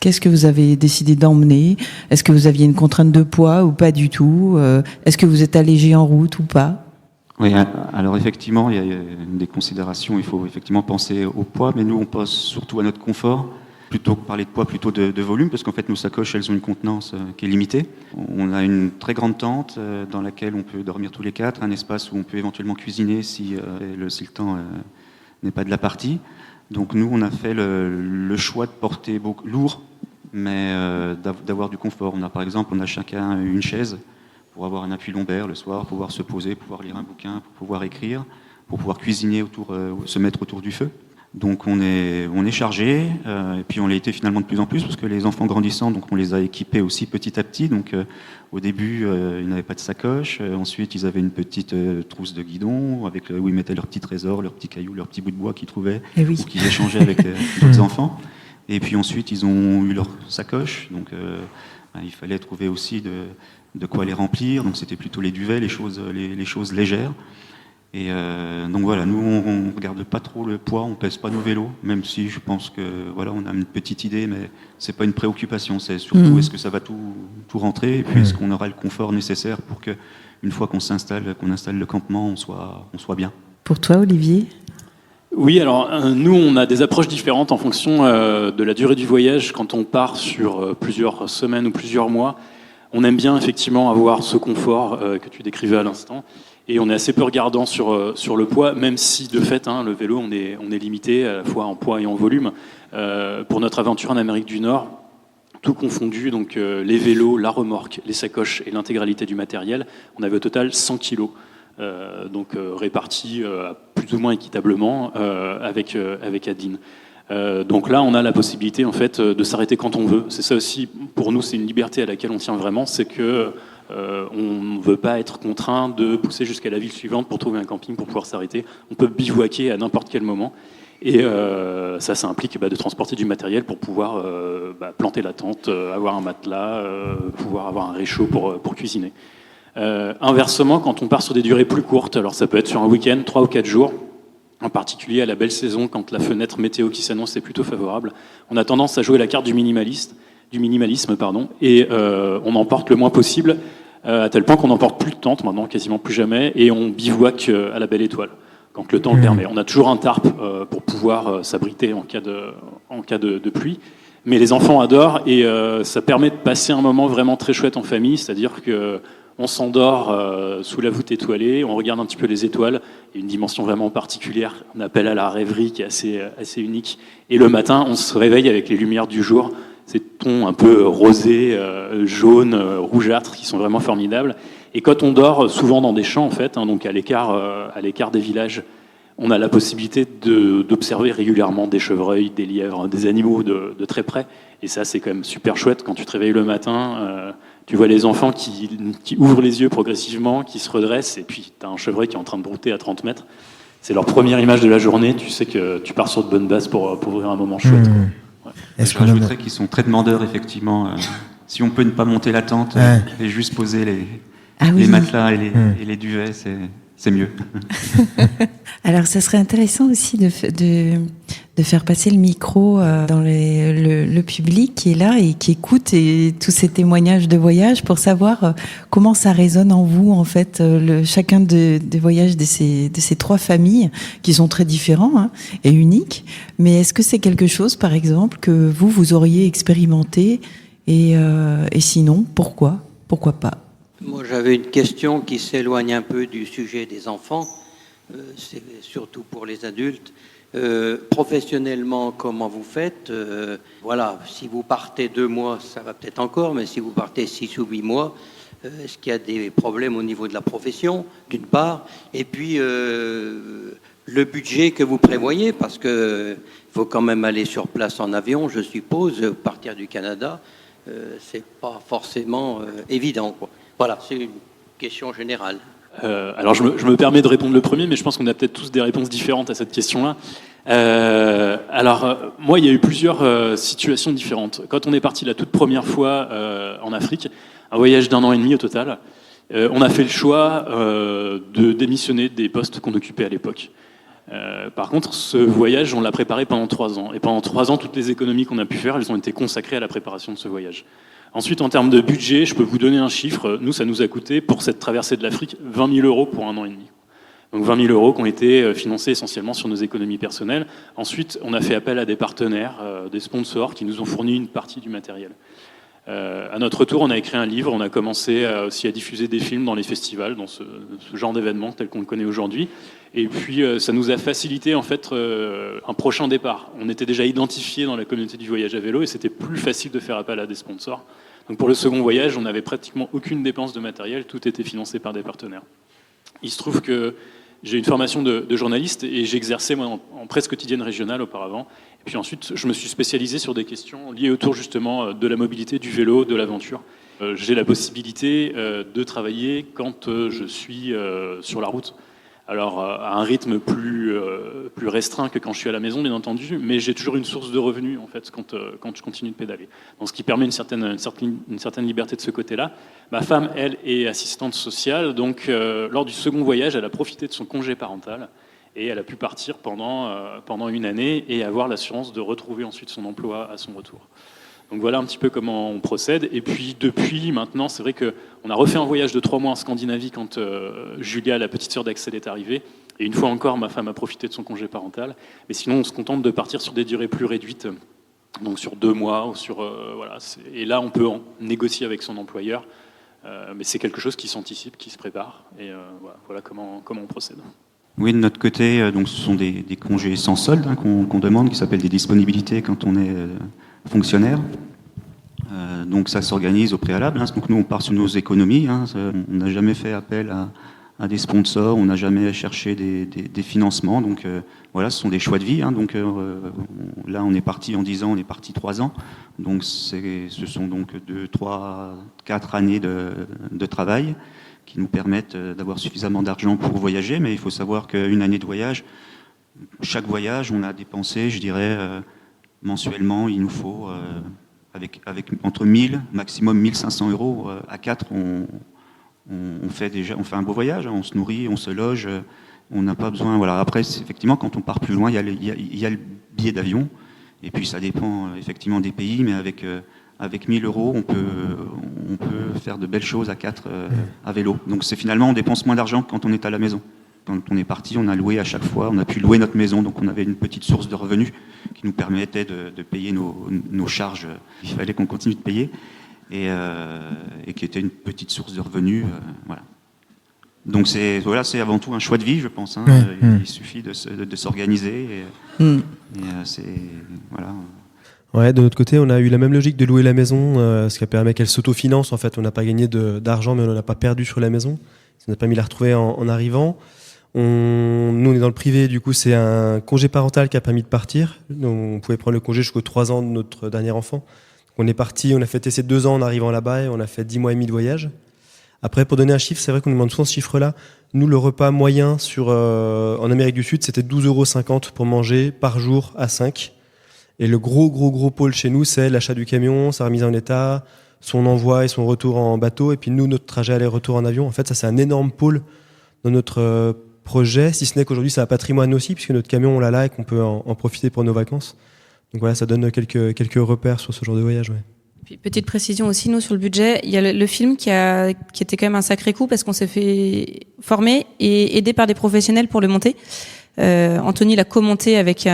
S3: Qu'est-ce que vous avez décidé d'emmener? Est-ce que vous aviez une contrainte de poids ou pas du tout? Est-ce que vous êtes allégé en route ou pas?
S7: Oui, alors effectivement, il y a des considérations, il faut effectivement penser au poids, mais nous on pense surtout à notre confort, plutôt que parler de poids, plutôt de volume, parce qu'en fait nos sacoches, elles ont une contenance qui est limitée. On a une très grande tente dans laquelle on peut dormir tous les 4, un espace où on peut éventuellement cuisiner si le temps n'est pas de la partie. Donc nous, on a fait le choix de porter beaucoup lourd, mais d'avoir du confort. Par exemple, on a chacun une chaise pour avoir un appui lombaire le soir, pouvoir se poser, pouvoir lire un bouquin, pour pouvoir écrire, pour pouvoir cuisiner se mettre autour du feu. Donc on est chargé, et puis on l'a été finalement de plus en plus, parce que les enfants grandissant, donc on les a équipés aussi petit à petit. Donc au début, ils n'avaient pas de sacoche. Ensuite, ils avaient une petite trousse de guidon où ils mettaient leurs petits trésors, leurs petits cailloux, leurs petits bouts de bois qu'ils trouvaient, ou qu'ils échangeaient avec d'autres enfants. Et puis ensuite, ils ont eu leur sacoche. Donc il fallait trouver aussi de quoi les remplir. Donc c'était plutôt les duvets, les choses légères. Et donc voilà, nous on regarde pas trop le poids, on pèse pas nos vélos, même si je pense que voilà, on a une petite idée, mais c'est pas une préoccupation. C'est surtout est-ce que ça va tout rentrer, et puis est-ce qu'on aura le confort nécessaire pour que une fois qu'on s'installe, qu'on installe le campement, on soit bien.
S3: Pour toi, Olivier?
S8: Oui, alors nous, on a des approches différentes en fonction de la durée du voyage. Quand on part sur plusieurs semaines ou plusieurs mois, on aime bien effectivement avoir ce confort que tu décrivais à l'instant. Et on est assez peu regardant sur le poids, même si de fait, le vélo, on est limité à la fois en poids et en volume. Pour notre aventure en Amérique du Nord, tout confondu, donc les vélos, la remorque, les sacoches et l'intégralité du matériel, on avait au total 100 kilos. Donc répartis plus ou moins équitablement avec Adine. Donc là, on a la possibilité en fait de s'arrêter quand on veut. C'est ça aussi, pour nous, c'est une liberté à laquelle on tient vraiment, c'est que on ne veut pas être contraint de pousser jusqu'à la ville suivante pour trouver un camping pour pouvoir s'arrêter. On peut bivouaquer à n'importe quel moment. Et ça implique de transporter du matériel pour pouvoir planter la tente, avoir un matelas, pouvoir avoir un réchaud pour cuisiner. Inversement, quand on part sur des durées plus courtes, alors ça peut être sur un week-end, 3 ou 4 jours, en particulier à la belle saison, quand la fenêtre météo qui s'annonce est plutôt favorable, on a tendance à jouer la carte du minimalisme, et on emporte le moins possible, à tel point qu'on n'emporte plus de tente maintenant, quasiment plus jamais, et on bivouaque à la belle étoile, quand le temps le permet. On a toujours un tarp pour pouvoir s'abriter en cas de pluie, mais les enfants adorent, et ça permet de passer un moment vraiment très chouette en famille, c'est-à-dire que on s'endort sous la voûte étoilée, on regarde un petit peu les étoiles, il y a une dimension vraiment particulière, on appelle à la rêverie qui est assez unique. Et le matin, on se réveille avec les lumières du jour, ces tons un peu rosés, jaunes, rougeâtres, qui sont vraiment formidables. Et quand on dort, souvent dans des champs en fait, donc à l'écart des villages, on a la possibilité d'observer régulièrement des chevreuils, des lièvres, des animaux de très près. Et ça, c'est quand même super chouette quand tu te réveilles le matin. Tu vois les enfants qui ouvrent les yeux progressivement, qui se redressent, et puis tu as un chevreuil qui est en train de brouter à 30 mètres. C'est leur première image de la journée, tu sais que tu pars sur de bonnes bases pour ouvrir un moment chouette. Ouais.
S7: Je rajouterais qu'ils sont très demandeurs, effectivement. Si on peut ne pas monter la tente et juste poser les matelas et les duvets, c'est mieux.
S3: Alors, ça serait intéressant aussi de faire passer le micro dans le public qui est là et qui écoute tous ces témoignages de voyage pour savoir comment ça résonne en vous, en fait, chacun des voyages de ces 3 familles qui sont très différents et uniques. Mais est-ce que c'est quelque chose, par exemple, que vous auriez expérimenté et sinon, pourquoi pas?
S10: Moi, j'avais une question qui s'éloigne un peu du sujet des enfants, c'est surtout pour les adultes. Professionnellement, comment vous faites? Voilà, si vous partez 2 mois, ça va peut-être encore, mais si vous partez 6 ou 8 mois, est-ce qu'il y a des problèmes au niveau de la profession, d'une part? Et puis, le budget que vous prévoyez, parce qu'il faut quand même aller sur place en avion, je suppose, partir du Canada, c'est pas forcément évident, quoi. Voilà, c'est une question générale.
S8: Alors je me permets de répondre le premier, mais je pense qu'on a peut-être tous des réponses différentes à cette question-là. Moi, il y a eu plusieurs situations différentes. Quand on est parti la toute première fois en Afrique, un voyage d'1 an et demi au total, on a fait le choix de démissionner des postes qu'on occupait à l'époque. Par contre, ce voyage, on l'a préparé pendant 3 ans. Et pendant 3 ans, toutes les économies qu'on a pu faire, elles ont été consacrées à la préparation de ce voyage. Ensuite, en termes de budget, je peux vous donner un chiffre. Nous, ça nous a coûté, pour cette traversée de l'Afrique, 20 000 euros pour 1 an et demi. Donc 20 000 euros qui ont été financés essentiellement sur nos économies personnelles. Ensuite, on a fait appel à des partenaires, des sponsors qui nous ont fourni une partie du matériel. À notre retour, on a écrit un livre, on a commencé aussi à diffuser des films dans les festivals, dans ce genre d'événements tel qu'on le connaît aujourd'hui. Et puis, ça nous a facilité en fait un prochain départ. On était déjà identifiés dans la communauté du voyage à vélo et c'était plus facile de faire appel à des sponsors. Donc pour le second voyage, on n'avait pratiquement aucune dépense de matériel, tout était financé par des partenaires. Il se trouve que j'ai une formation de journaliste et j'exerçais moi en presse quotidienne régionale auparavant. Et puis ensuite, je me suis spécialisé sur des questions liées autour justement de la mobilité, du vélo, de l'aventure. J'ai la possibilité de travailler quand je suis sur la route. Alors, à un rythme plus restreint que quand je suis à la maison, bien entendu, mais j'ai toujours une source de revenus, en fait, quand je continue de pédaler. Donc, ce qui permet une certaine liberté de ce côté-là. Ma femme, elle, est assistante sociale, donc lors du second voyage, elle a profité de son congé parental et elle a pu partir pendant une année et avoir l'assurance de retrouver ensuite son emploi à son retour. Donc voilà un petit peu comment on procède. Et puis depuis maintenant, c'est vrai qu'on a refait un voyage de 3 mois en Scandinavie quand Julia, la petite sœur d'Axel, est arrivée. Et une fois encore, ma femme a profité de son congé parental. Mais sinon, on se contente de partir sur des durées plus réduites, donc sur 2 mois. Ou sur, voilà. Et là, on peut en négocier avec son employeur. Mais c'est quelque chose qui s'anticipe, qui se prépare. Et voilà comment on procède.
S7: Oui, de notre côté, donc, ce sont des congés sans solde qu'on demande, qui s'appellent des disponibilités quand on est fonctionnaire. Donc ça s'organise au préalable. Donc nous, on part sur nos économies. On n'a jamais fait appel à des sponsors, on n'a jamais cherché des financements. Donc voilà, ce sont des choix de vie. Donc là, on est parti en 10 ans, on est parti 3 ans. Donc ce sont donc 2, 3, 4 années de travail qui nous permettent d'avoir suffisamment d'argent pour voyager. Mais il faut savoir qu'une année de voyage, chaque voyage, on a dépensé, je dirais, mensuellement, il nous faut, avec entre 1000, maximum 1500 euros, à 4, on fait un beau voyage, on se nourrit, on se loge, on n'a pas besoin. Voilà. Après, effectivement, quand on part plus loin, il y a le billet d'avion, et puis ça dépend effectivement des pays, mais avec 1000 euros, on peut faire de belles choses à 4 à vélo. Donc finalement, on dépense moins d'argent que quand on est à la maison. Quand on est parti, on a loué à chaque fois, on a pu louer notre maison, donc on avait une petite source de revenus qui nous permettait de payer nos charges. Il fallait qu'on continue de payer, et qui était une petite source de revenus. Voilà. Donc c'est avant tout un choix de vie, je pense. Il suffit de s'organiser. Voilà.
S6: Ouais, de notre côté, on a eu la même logique de louer la maison, ce qui permet qu'elle s'autofinance. En fait, on n'a pas gagné d'argent, mais on n'en a pas perdu sur la maison. Ça n'a pas mis à la retrouver en arrivant. Nous, on est dans le privé, du coup, c'est un congé parental qui a permis de partir. Donc, on pouvait prendre le congé jusqu'aux 3 ans de notre dernier enfant. Donc, on est parti, on a fêté ces 2 ans en arrivant là-bas et on a fait 10 mois et demi de voyage. Après, pour donner un chiffre, c'est vrai qu'on nous demande souvent ce chiffre-là. Nous, le repas moyen en Amérique du Sud, c'était 12,50 € pour manger par jour à 5. Et le gros pôle chez nous, c'est l'achat du camion, sa remise en état, son envoi et son retour en bateau, et puis nous, notre trajet aller-retour en avion. En fait, ça, c'est un énorme pôle dans notre projet, si ce n'est qu'aujourd'hui, c'est un patrimoine aussi, puisque notre camion, on l'a là et qu'on peut en profiter pour nos vacances. Donc voilà, ça donne quelques repères sur ce genre de voyage. Ouais.
S9: Puis, petite précision aussi, nous, sur le budget, il y a le film qui était quand même un sacré coup, parce qu'on s'est fait former et aider par des professionnels pour le monter. Anthony l'a commenté avec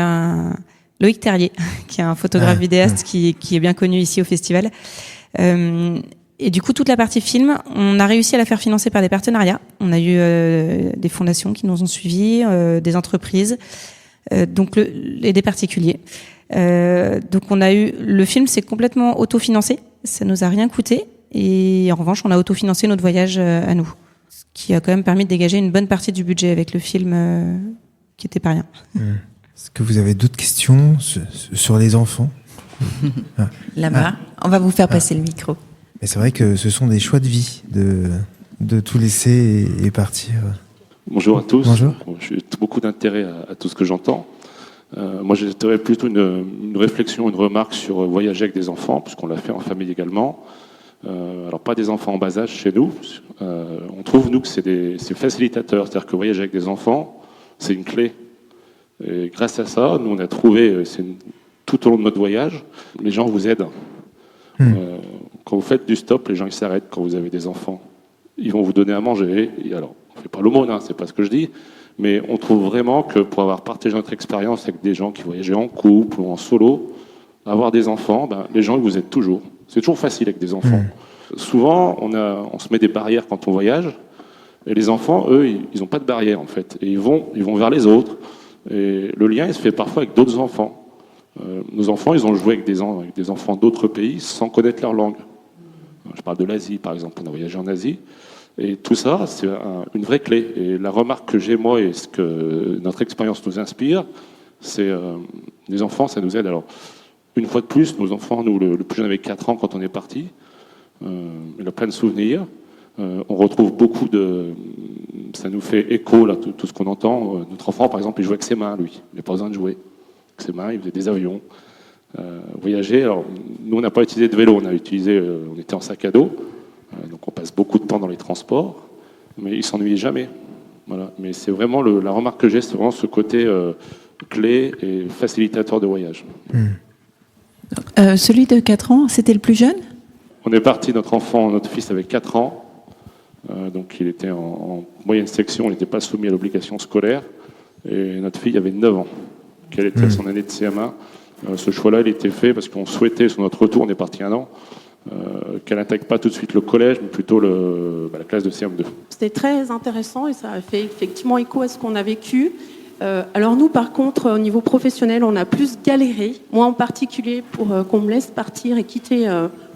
S9: Loïc Terrier, qui est un photographe vidéaste qui est bien connu ici au festival. Et du coup, toute la partie film, on a réussi à la faire financer par des partenariats. On a eu des fondations qui nous ont suivis, des entreprises, et des particuliers. Donc on a eu le film, c'est complètement autofinancé, ça nous a rien coûté, et en revanche, on a autofinancé notre voyage à nous, ce qui a quand même permis de dégager une bonne partie du budget avec le film, qui était pas rien.
S4: Est-ce que vous avez d'autres questions sur les enfants?
S3: Là-bas, on va vous faire passer le micro.
S4: Mais c'est vrai que ce sont des choix de vie de tout laisser et partir.
S11: Bonjour à tous.
S4: Bonjour.
S11: J'ai beaucoup d'intérêt à tout ce que j'entends. Moi, j'aurais plutôt une réflexion, une remarque sur voyager avec des enfants, puisqu'on l'a fait en famille également. Alors, pas des enfants en bas âge chez nous. On trouve, nous, que c'est facilitateur. C'est-à-dire que voyager avec des enfants, c'est une clé. Et grâce à ça, nous, on a trouvé, tout au long de notre voyage, les gens vous aident. Quand vous faites du stop, les gens ils s'arrêtent quand vous avez des enfants. Ils vont vous donner à manger. Et alors, on ne fait pas l'aumône, c'est pas ce que je dis, mais on trouve vraiment que pour avoir partagé notre expérience avec des gens qui voyageaient en couple ou en solo, avoir des enfants, les gens ils vous aident toujours. C'est toujours facile avec des enfants. Souvent, on se met des barrières quand on voyage, et les enfants, eux, ils n'ont pas de barrières en fait. Et ils vont vers les autres. Et le lien, il se fait parfois avec d'autres enfants. Nos enfants, ils ont joué avec des enfants d'autres pays sans connaître leur langue. Je parle de l'Asie, par exemple. On a voyagé en Asie. Et tout ça, c'est une vraie clé. Et la remarque que j'ai, moi, et ce que notre expérience nous inspire, c'est les enfants, ça nous aide. Alors, une fois de plus, nos enfants, nous, le plus jeune avait 4 ans quand on est parti. Il a plein de souvenirs. On retrouve beaucoup ça nous fait écho, là, tout ce qu'on entend. Notre enfant, par exemple, il jouait avec ses mains, lui. Il n'a pas besoin de jouer. Avec ses mains, il faisait des avions. Voyager, alors, nous, on n'a pas utilisé de vélo. On était en sac à dos. Donc, on passe beaucoup de temps dans les transports. Mais il ne s'ennuyait jamais. Voilà. Mais c'est vraiment la remarque que j'ai, c'est vraiment ce côté clé et facilitateur de voyage.
S3: Celui de 4 ans, c'était le plus jeune ?
S11: On est parti, notre fils avait 4 ans. Donc il était en moyenne section, il n'était pas soumis à l'obligation scolaire. Et notre fille avait 9 ans. Quelle était son année de CM1 ? Ce choix-là, il était fait parce qu'on souhaitait, sur notre retour, on est parti 1 an, qu'elle n'intègre pas tout de suite le collège, mais plutôt la classe de CM2.
S12: C'était très intéressant et ça a fait effectivement écho à ce qu'on a vécu. Alors nous, par contre, au niveau professionnel, on a plus galéré. Moi en particulier, pour qu'on me laisse partir et quitter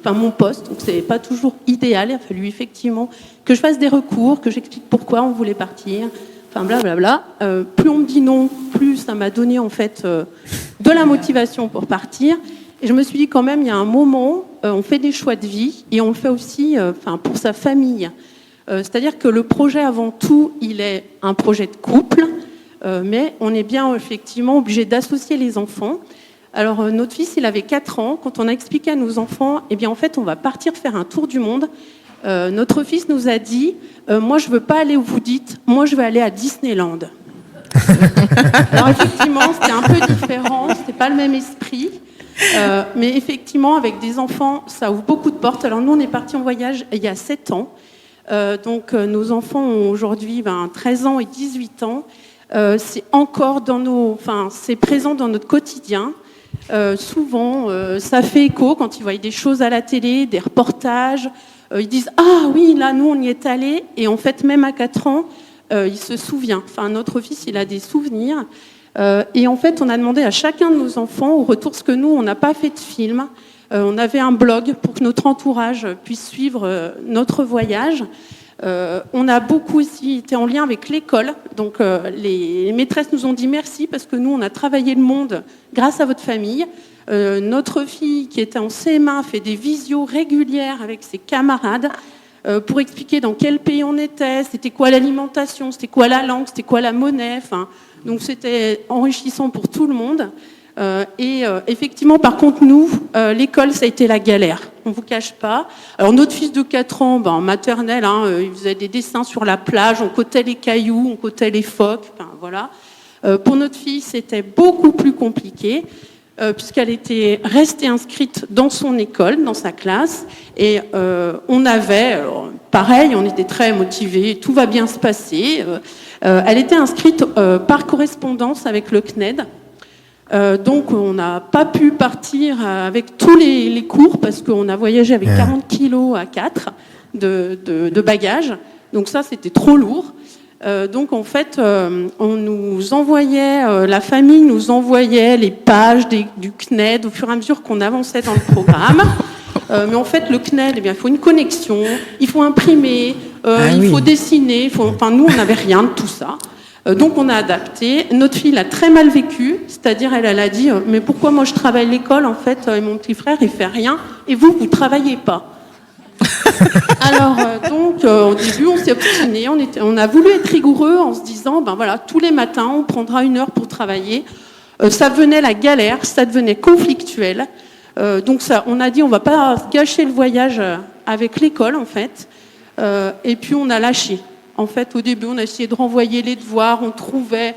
S12: mon poste. Donc c'est pas toujours idéal. Il a fallu effectivement que je fasse des recours, que j'explique pourquoi on voulait partir. Enfin blablabla. Plus on me dit non, plus ça m'a donné en fait de la motivation pour partir. Et je me suis dit quand même, il y a un moment, on fait des choix de vie et on le fait aussi pour sa famille. C'est-à-dire que le projet avant tout, il est un projet de couple, mais on est bien effectivement obligé d'associer les enfants. Alors notre fils, il avait 4 ans. Quand on a expliqué à nos enfants, eh bien en fait, on va partir faire un tour du monde. Notre fils nous a dit, moi je veux pas aller où vous dites, moi je veux aller à Disneyland. Alors effectivement, c'était un peu différent, c'était pas le même esprit. Mais effectivement, avec des enfants, ça ouvre beaucoup de portes. Alors nous, on est partis en voyage il y a 7 ans. Donc nos enfants ont aujourd'hui 13 ans et 18 ans. C'est encore c'est présent dans notre quotidien. Souvent, ça fait écho quand ils voient des choses à la télé, des reportages. Ils disent « Ah oui, là, nous, on y est allés. » Et en fait, même à 4 ans, il se souvient. Enfin, notre fils, il a des souvenirs. Et en fait, on a demandé à chacun de nos enfants, au retour, parce que nous, on n'a pas fait de film. On avait un blog pour que notre entourage puisse suivre notre voyage. On a beaucoup aussi été en lien avec l'école. Donc, les maîtresses nous ont dit merci parce que nous, on a travaillé le monde grâce à votre famille. Notre fille, qui était en CM1, fait des visios régulières avec ses camarades pour expliquer dans quel pays on était, c'était quoi l'alimentation, c'était quoi la langue, c'était quoi la monnaie. Donc, c'était enrichissant pour tout le monde. Et effectivement, par contre, nous, l'école, ça a été la galère. On ne vous cache pas. Alors, notre fils de 4 ans, en maternelle, il faisait des dessins sur la plage, on cotait les cailloux, on cotait les phoques, voilà. Pour notre fille, c'était beaucoup plus compliqué, puisqu'elle était restée inscrite dans son école, dans sa classe, et on avait, pareil, on était très motivés, tout va bien se passer. Elle était inscrite par correspondance avec le CNED. Donc on n'a pas pu partir avec tous les cours parce qu'on a voyagé avec 40 kilos à 4 de bagages. Donc ça, c'était trop lourd. Donc en fait, on nous envoyait, la famille nous envoyait les pages du CNED au fur et à mesure qu'on avançait dans le programme. Mais en fait, le CNED, il faut une connexion, il faut imprimer, il faut dessiner. Nous, on n'avait rien de tout ça. Donc on a adapté. Notre fille l'a très mal vécu, c'est-à-dire elle a dit mais pourquoi moi je travaille à l'école en fait et mon petit frère il fait rien et vous travaillez pas. Alors donc au début on s'est obstiné, on a voulu être rigoureux en se disant tous les matins on prendra 1 heure pour travailler. Ça devenait la galère, ça devenait conflictuel. Donc on a dit on va pas gâcher le voyage avec l'école en fait. Et puis on a lâché. En fait, au début, on a essayé de renvoyer les devoirs. On trouvait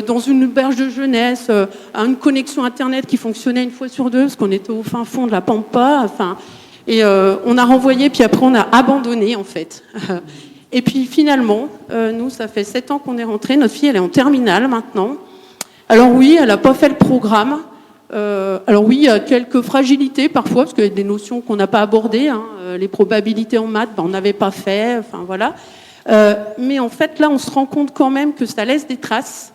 S12: dans une auberge de jeunesse une connexion Internet qui fonctionnait 1 fois sur 2 parce qu'on était au fin fond de la Pampa. Et on a renvoyé, puis après, on a abandonné, en fait. Et puis finalement, nous, ça fait 7 ans qu'on est rentrés. Notre fille, elle est en terminale maintenant. Alors oui, elle n'a pas fait le programme. Alors oui, il y a quelques fragilités parfois, parce qu'il y a des notions qu'on n'a pas abordées. Les probabilités en maths, on n'avait pas fait. Voilà. Mais en fait, là, on se rend compte quand même que ça laisse des traces.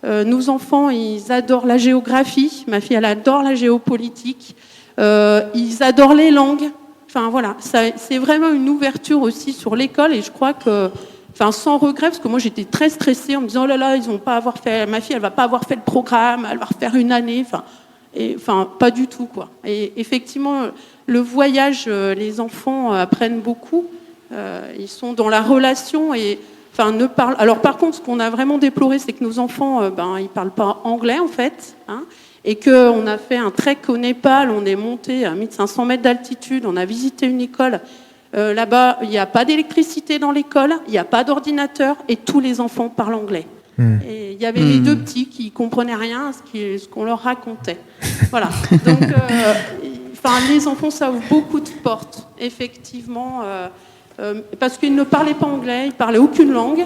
S12: Nos enfants, ils adorent la géographie. Ma fille, elle adore la géopolitique. Ils adorent les langues. Voilà, c'est vraiment une ouverture aussi sur l'école. Et je crois que, sans regret, parce que moi, j'étais très stressée en me disant, oh là là, ils vont pas avoir fait. Ma fille, elle va pas avoir fait le programme. Elle va refaire 1 année. Pas du tout, quoi. Et effectivement, le voyage, les enfants apprennent beaucoup. Ils sont dans la relation et ne parlent. Alors par contre, ce qu'on a vraiment déploré, c'est que nos enfants, ils parlent pas anglais en fait, et qu'on a fait un trek au Népal, on est monté à 1500 mètres d'altitude, on a visité une école. Là-bas, il n'y a pas d'électricité dans l'école, il n'y a pas d'ordinateur, et tous les enfants parlent anglais. Et il y avait les deux petits qui comprenaient rien à ce qu'on leur racontait. Voilà. Donc, les enfants, ça ouvre beaucoup de portes, effectivement, parce qu'ils ne parlaient pas anglais, ils parlaient aucune langue.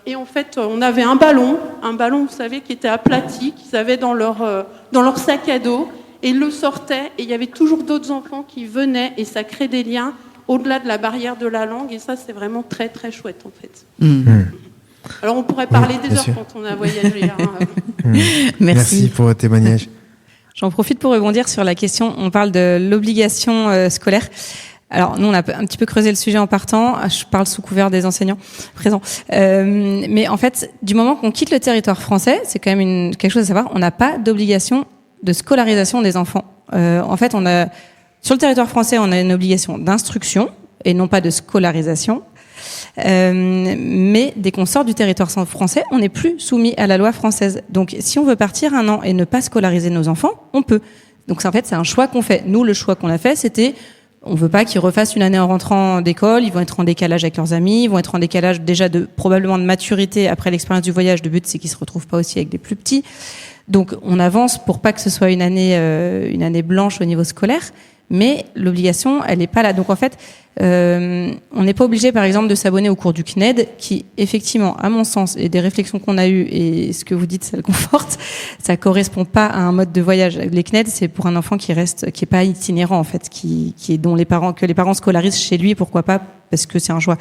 S12: Et en fait, on avait un ballon, vous savez, qui était aplati, qu'ils avaient dans leur sac à dos, et ils le sortaient, et il y avait toujours d'autres enfants qui venaient, et ça crée des liens au-delà de la barrière de la langue, et ça, c'est vraiment très, très chouette, en fait. Alors, on pourrait parler des heures quand on a voyagé.
S4: Merci pour votre témoignage.
S9: J'en profite pour rebondir sur la question, on parle de l'obligation scolaire. Alors, nous, on a un petit peu creusé le sujet en partant. Je parle sous couvert des enseignants présents. Mais en fait, du moment qu'on quitte le territoire français, c'est quand même quelque chose à savoir, on n'a pas d'obligation de scolarisation des enfants. En fait, sur le territoire français, on a une obligation d'instruction et non pas de scolarisation. Mais dès qu'on sort du territoire français, on n'est plus soumis à la loi française. Donc, si on veut partir 1 an et ne pas scolariser nos enfants, on peut. Donc, en fait, c'est un choix qu'on fait. Nous, le choix qu'on a fait, c'était, on veut pas qu'ils refassent une année en rentrant d'école. Ils vont être en décalage avec leurs amis. Ils vont être en décalage déjà probablement de maturité après l'expérience du voyage. Le but, c'est qu'ils se retrouvent pas aussi avec des plus petits. Donc, on avance pour pas que ce soit une année blanche au niveau scolaire. Mais l'obligation, elle n'est pas là. Donc en fait, on n'est pas obligé, par exemple, de s'abonner au cours du CNED, qui, effectivement, à mon sens, et des réflexions qu'on a eues, et ce que vous dites, ça le conforte, ça correspond pas à un mode de voyage. Les CNED, c'est pour un enfant qui est pas itinérant, en fait, que les parents scolarisent chez lui, pourquoi pas, parce que c'est un choix.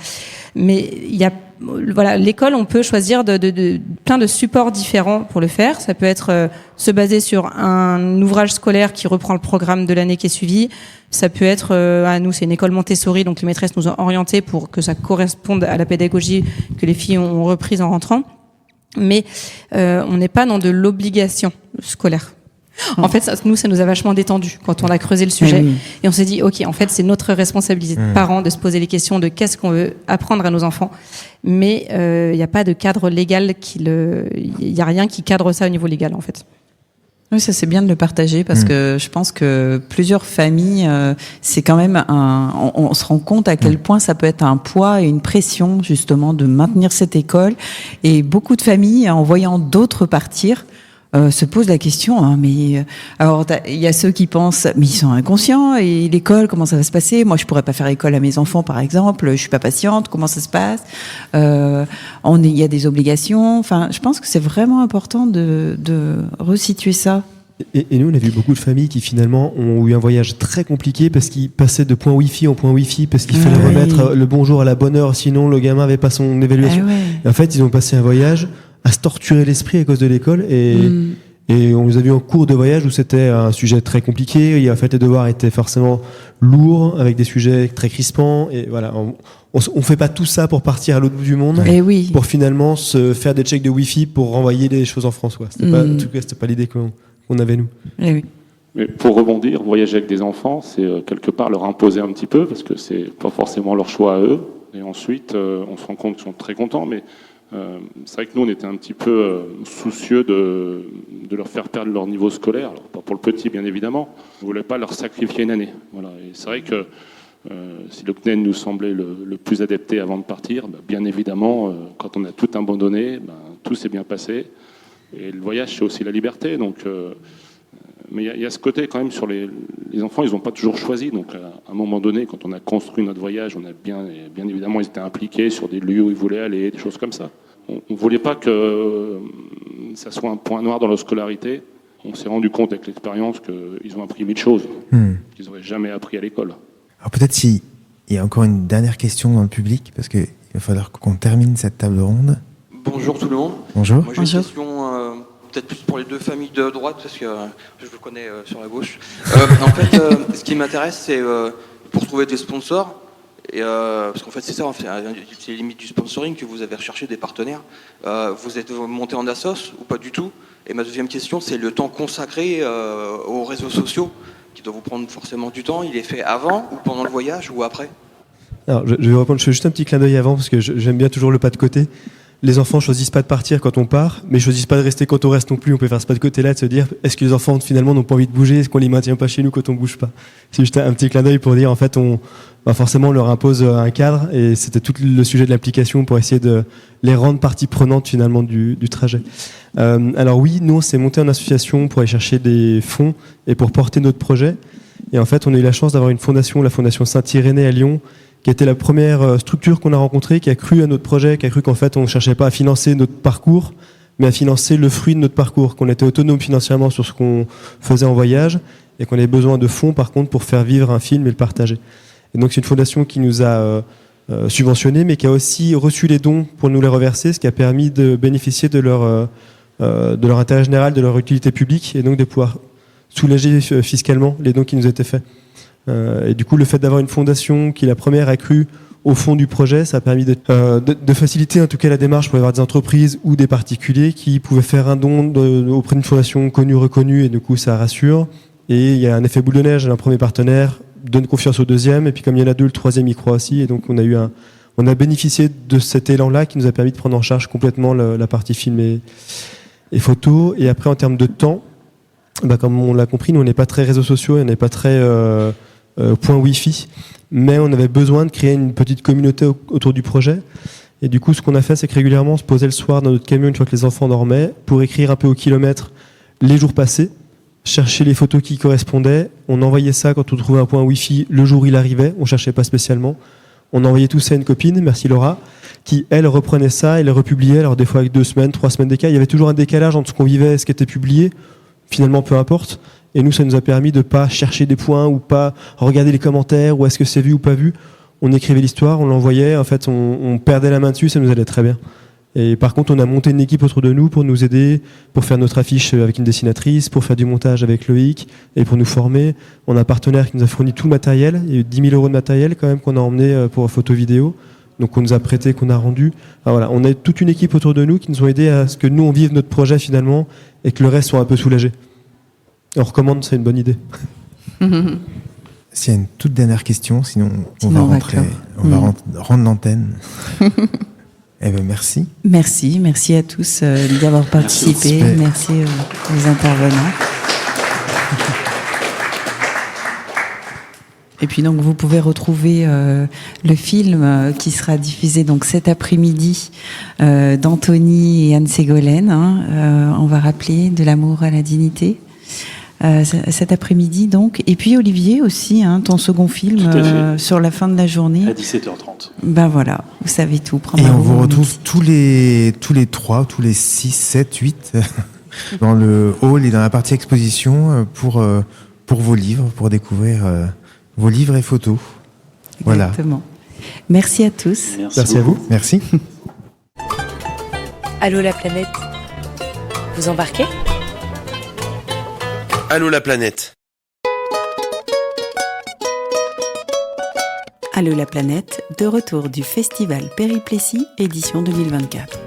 S9: Mais l'école, on peut choisir plein de supports différents pour le faire. Ça peut être se baser sur un ouvrage scolaire qui reprend le programme de l'année qui est suivie. Ça peut être, nous, c'est une école Montessori, donc les maîtresses nous ont orientés pour que ça corresponde à la pédagogie que les filles ont reprise en rentrant. Mais on n'est pas dans de l'obligation scolaire. En fait, ça nous a vachement détendu quand on a creusé le sujet. Et on s'est dit, OK, en fait, c'est notre responsabilité de parents de se poser les questions de qu'est-ce qu'on veut apprendre à nos enfants. Mais il n'y a pas de cadre légal il n'y a rien qui cadre ça au niveau légal, en fait.
S3: Oui, ça c'est bien de le partager parce que je pense que plusieurs familles, c'est quand même on se rend compte à quel point ça peut être un poids et une pression justement de maintenir cette école. Et beaucoup de familles, en voyant d'autres partir, se posent la question, alors il y a ceux qui pensent, mais ils sont inconscients, et l'école, comment ça va se passer? Moi, je pourrais pas faire école à mes enfants, par exemple, je suis pas patiente, comment ça se passe? Il y a des obligations, enfin, je pense que c'est vraiment important de resituer ça.
S6: Et nous, on a vu beaucoup de familles qui finalement ont eu un voyage très compliqué parce qu'ils passaient de point Wi-Fi en point Wi-Fi parce qu'il fallait remettre le bonjour à la bonne heure, sinon le gamin avait pas son évaluation. Et en fait, ils ont passé un voyage à se torturer l'esprit à cause de l'école et on les a vus en cours de voyage où c'était un sujet très compliqué. En fait, les devoirs étaient forcément lourds avec des sujets très crispants et voilà. On fait pas tout ça pour partir à l'autre bout du monde, pour finalement se faire des checks de Wi-Fi pour renvoyer des choses en France. C'était pas, en tout cas, c'était pas l'idée qu'on avait nous.
S11: Mais pour rebondir, voyager avec des enfants, c'est quelque part leur imposer un petit peu parce que c'est pas forcément leur choix à eux. Et ensuite, on se rend compte qu'ils sont très contents, mais c'est vrai que nous, on était un petit peu soucieux de leur faire perdre leur niveau scolaire. Alors, pas pour le petit, bien évidemment. On ne voulait pas leur sacrifier une année. Voilà. Et c'est vrai que si le CNED nous semblait le plus adapté avant de partir, bien évidemment, quand on a tout abandonné, tout s'est bien passé. Et le voyage, c'est aussi la liberté. Donc, mais il y a ce côté quand même sur les enfants, ils n'ont pas toujours choisi. Donc, à un moment donné, quand on a construit notre voyage, on a bien évidemment, ils étaient impliqués sur des lieux où ils voulaient aller, des choses comme ça. On ne voulait pas que ça soit un point noir dans leur scolarité. On s'est rendu compte avec l'expérience qu'ils ont appris 1000 choses qu'ils n'auraient jamais appris à l'école.
S4: Alors peut-être s'il y a encore une dernière question dans le public, parce qu'il va falloir qu'on termine cette table ronde.
S13: Bonjour tout le monde.
S4: Bonjour.
S13: Moi j'ai une question peut-être plus pour les deux familles de droite, parce que je vous connais sur la gauche. En fait, ce qui m'intéresse, c'est pour trouver des sponsors. Parce qu'en fait, c'est ça, c'est les limites du sponsoring que vous avez recherché des partenaires. Vous êtes monté en assos ou pas du tout? Et ma deuxième question, c'est le temps consacré aux réseaux sociaux, qui doit vous prendre forcément du temps. Il est fait avant ou pendant le voyage ou après?
S6: Alors, je vais répondre, je fais juste un petit clin d'œil avant, parce que j'aime bien toujours le pas de côté. Les enfants choisissent pas de partir quand on part, mais choisissent pas de rester quand on reste non plus. On peut faire ce pas de côté-là, de se dire, est-ce que les enfants finalement n'ont pas envie de bouger, est-ce qu'on les maintient pas chez nous quand on bouge pas? C'est juste un petit clin d'œil pour dire, en fait, forcément, on leur impose un cadre, et c'était tout le sujet de l'application pour essayer de les rendre partie prenante finalement du trajet. Alors oui, nous, on s'est monté en association pour aller chercher des fonds et pour porter notre projet. Et en fait, on a eu la chance d'avoir une fondation, la Fondation Saint-Irénée à Lyon, qui a été la première structure qu'on a rencontrée, qui a cru à notre projet, qui a cru qu'en fait, on ne cherchait pas à financer notre parcours, mais à financer le fruit de notre parcours, qu'on était autonome financièrement sur ce qu'on faisait en voyage, et qu'on avait besoin de fonds, par contre, pour faire vivre un film et le partager. Et donc, c'est une fondation qui nous a subventionnés, mais qui a aussi reçu les dons pour nous les reverser, ce qui a permis de bénéficier de leur intérêt général, de leur utilité publique, et donc de pouvoir soulager fiscalement les dons qui nous étaient faits. Et du coup, le fait d'avoir une fondation qui, la première, a cru au fond du projet, ça a permis de faciliter en tout cas la démarche pour y avoir des entreprises ou des particuliers qui pouvaient faire un don auprès d'une fondation connue, reconnue, et du coup, ça rassure. Et il y a un effet boule de neige, un premier partenaire donne confiance au deuxième, et puis comme il y en a deux, le troisième y croit aussi, et donc on a bénéficié de cet élan-là qui nous a permis de prendre en charge complètement la partie film et photo. Et après, en termes de temps, comme on l'a compris, nous on n'est pas très réseaux sociaux, on n'est pas très point Wi-Fi, mais on avait besoin de créer une petite communauté autour du projet. Et du coup, ce qu'on a fait, c'est que régulièrement, on se posait le soir dans notre camion une fois que les enfants dormaient pour écrire un peu au kilomètre les jours passés, chercher les photos qui correspondaient. On envoyait ça quand on trouvait un point Wi-Fi le jour où il arrivait, on cherchait pas spécialement. On envoyait tout ça à une copine, merci Laura, qui elle reprenait ça et les republiait, alors des fois avec 2 semaines, 3 semaines d'écart. Il y avait toujours un décalage entre ce qu'on vivait et ce qui était publié. Finalement, peu importe. Et nous, ça nous a permis de pas chercher des points ou pas regarder les commentaires ou est-ce que c'est vu ou pas vu. On écrivait l'histoire, on l'envoyait. En fait, on perdait la main dessus, ça nous allait très bien. Et par contre, on a monté une équipe autour de nous pour nous aider, pour faire notre affiche avec une dessinatrice, pour faire du montage avec Loïc et pour nous former. On a un partenaire qui nous a fourni tout le matériel. Il y a eu 10 000 € de matériel quand même qu'on a emmené pour photo-vidéo. Donc on nous a prêté, qu'on a rendu. Alors voilà, on a toute une équipe autour de nous qui nous ont aidés à ce que nous on vive notre projet finalement et que le reste soit un peu soulagé. On recommande, c'est une bonne idée.
S4: S'il y a une toute dernière question, sinon on va rendre l'antenne. Eh ben merci.
S3: Merci à tous d'avoir participé. Merci aux intervenants. Et puis donc vous pouvez retrouver le film qui sera diffusé donc cet après-midi d'Anthony et Anne Ségolène. On va rappeler De l'amour à la dignité. Cet après-midi donc. Et puis Olivier aussi, ton second film sur la fin de la journée.
S8: À 17h30.
S3: Ben voilà, vous savez tout.
S4: Et on vous retrouve tous les 3, tous les 6, 7, 8 dans le hall et dans la partie exposition pour vos livres, pour découvrir vos livres et photos. Voilà.
S3: Exactement. Merci à tous.
S4: Merci à vous. Merci.
S1: Allô la planète, vous embarquez ?
S14: Allô la planète.
S3: Allô la planète, de retour du festival Périplessis édition 2024.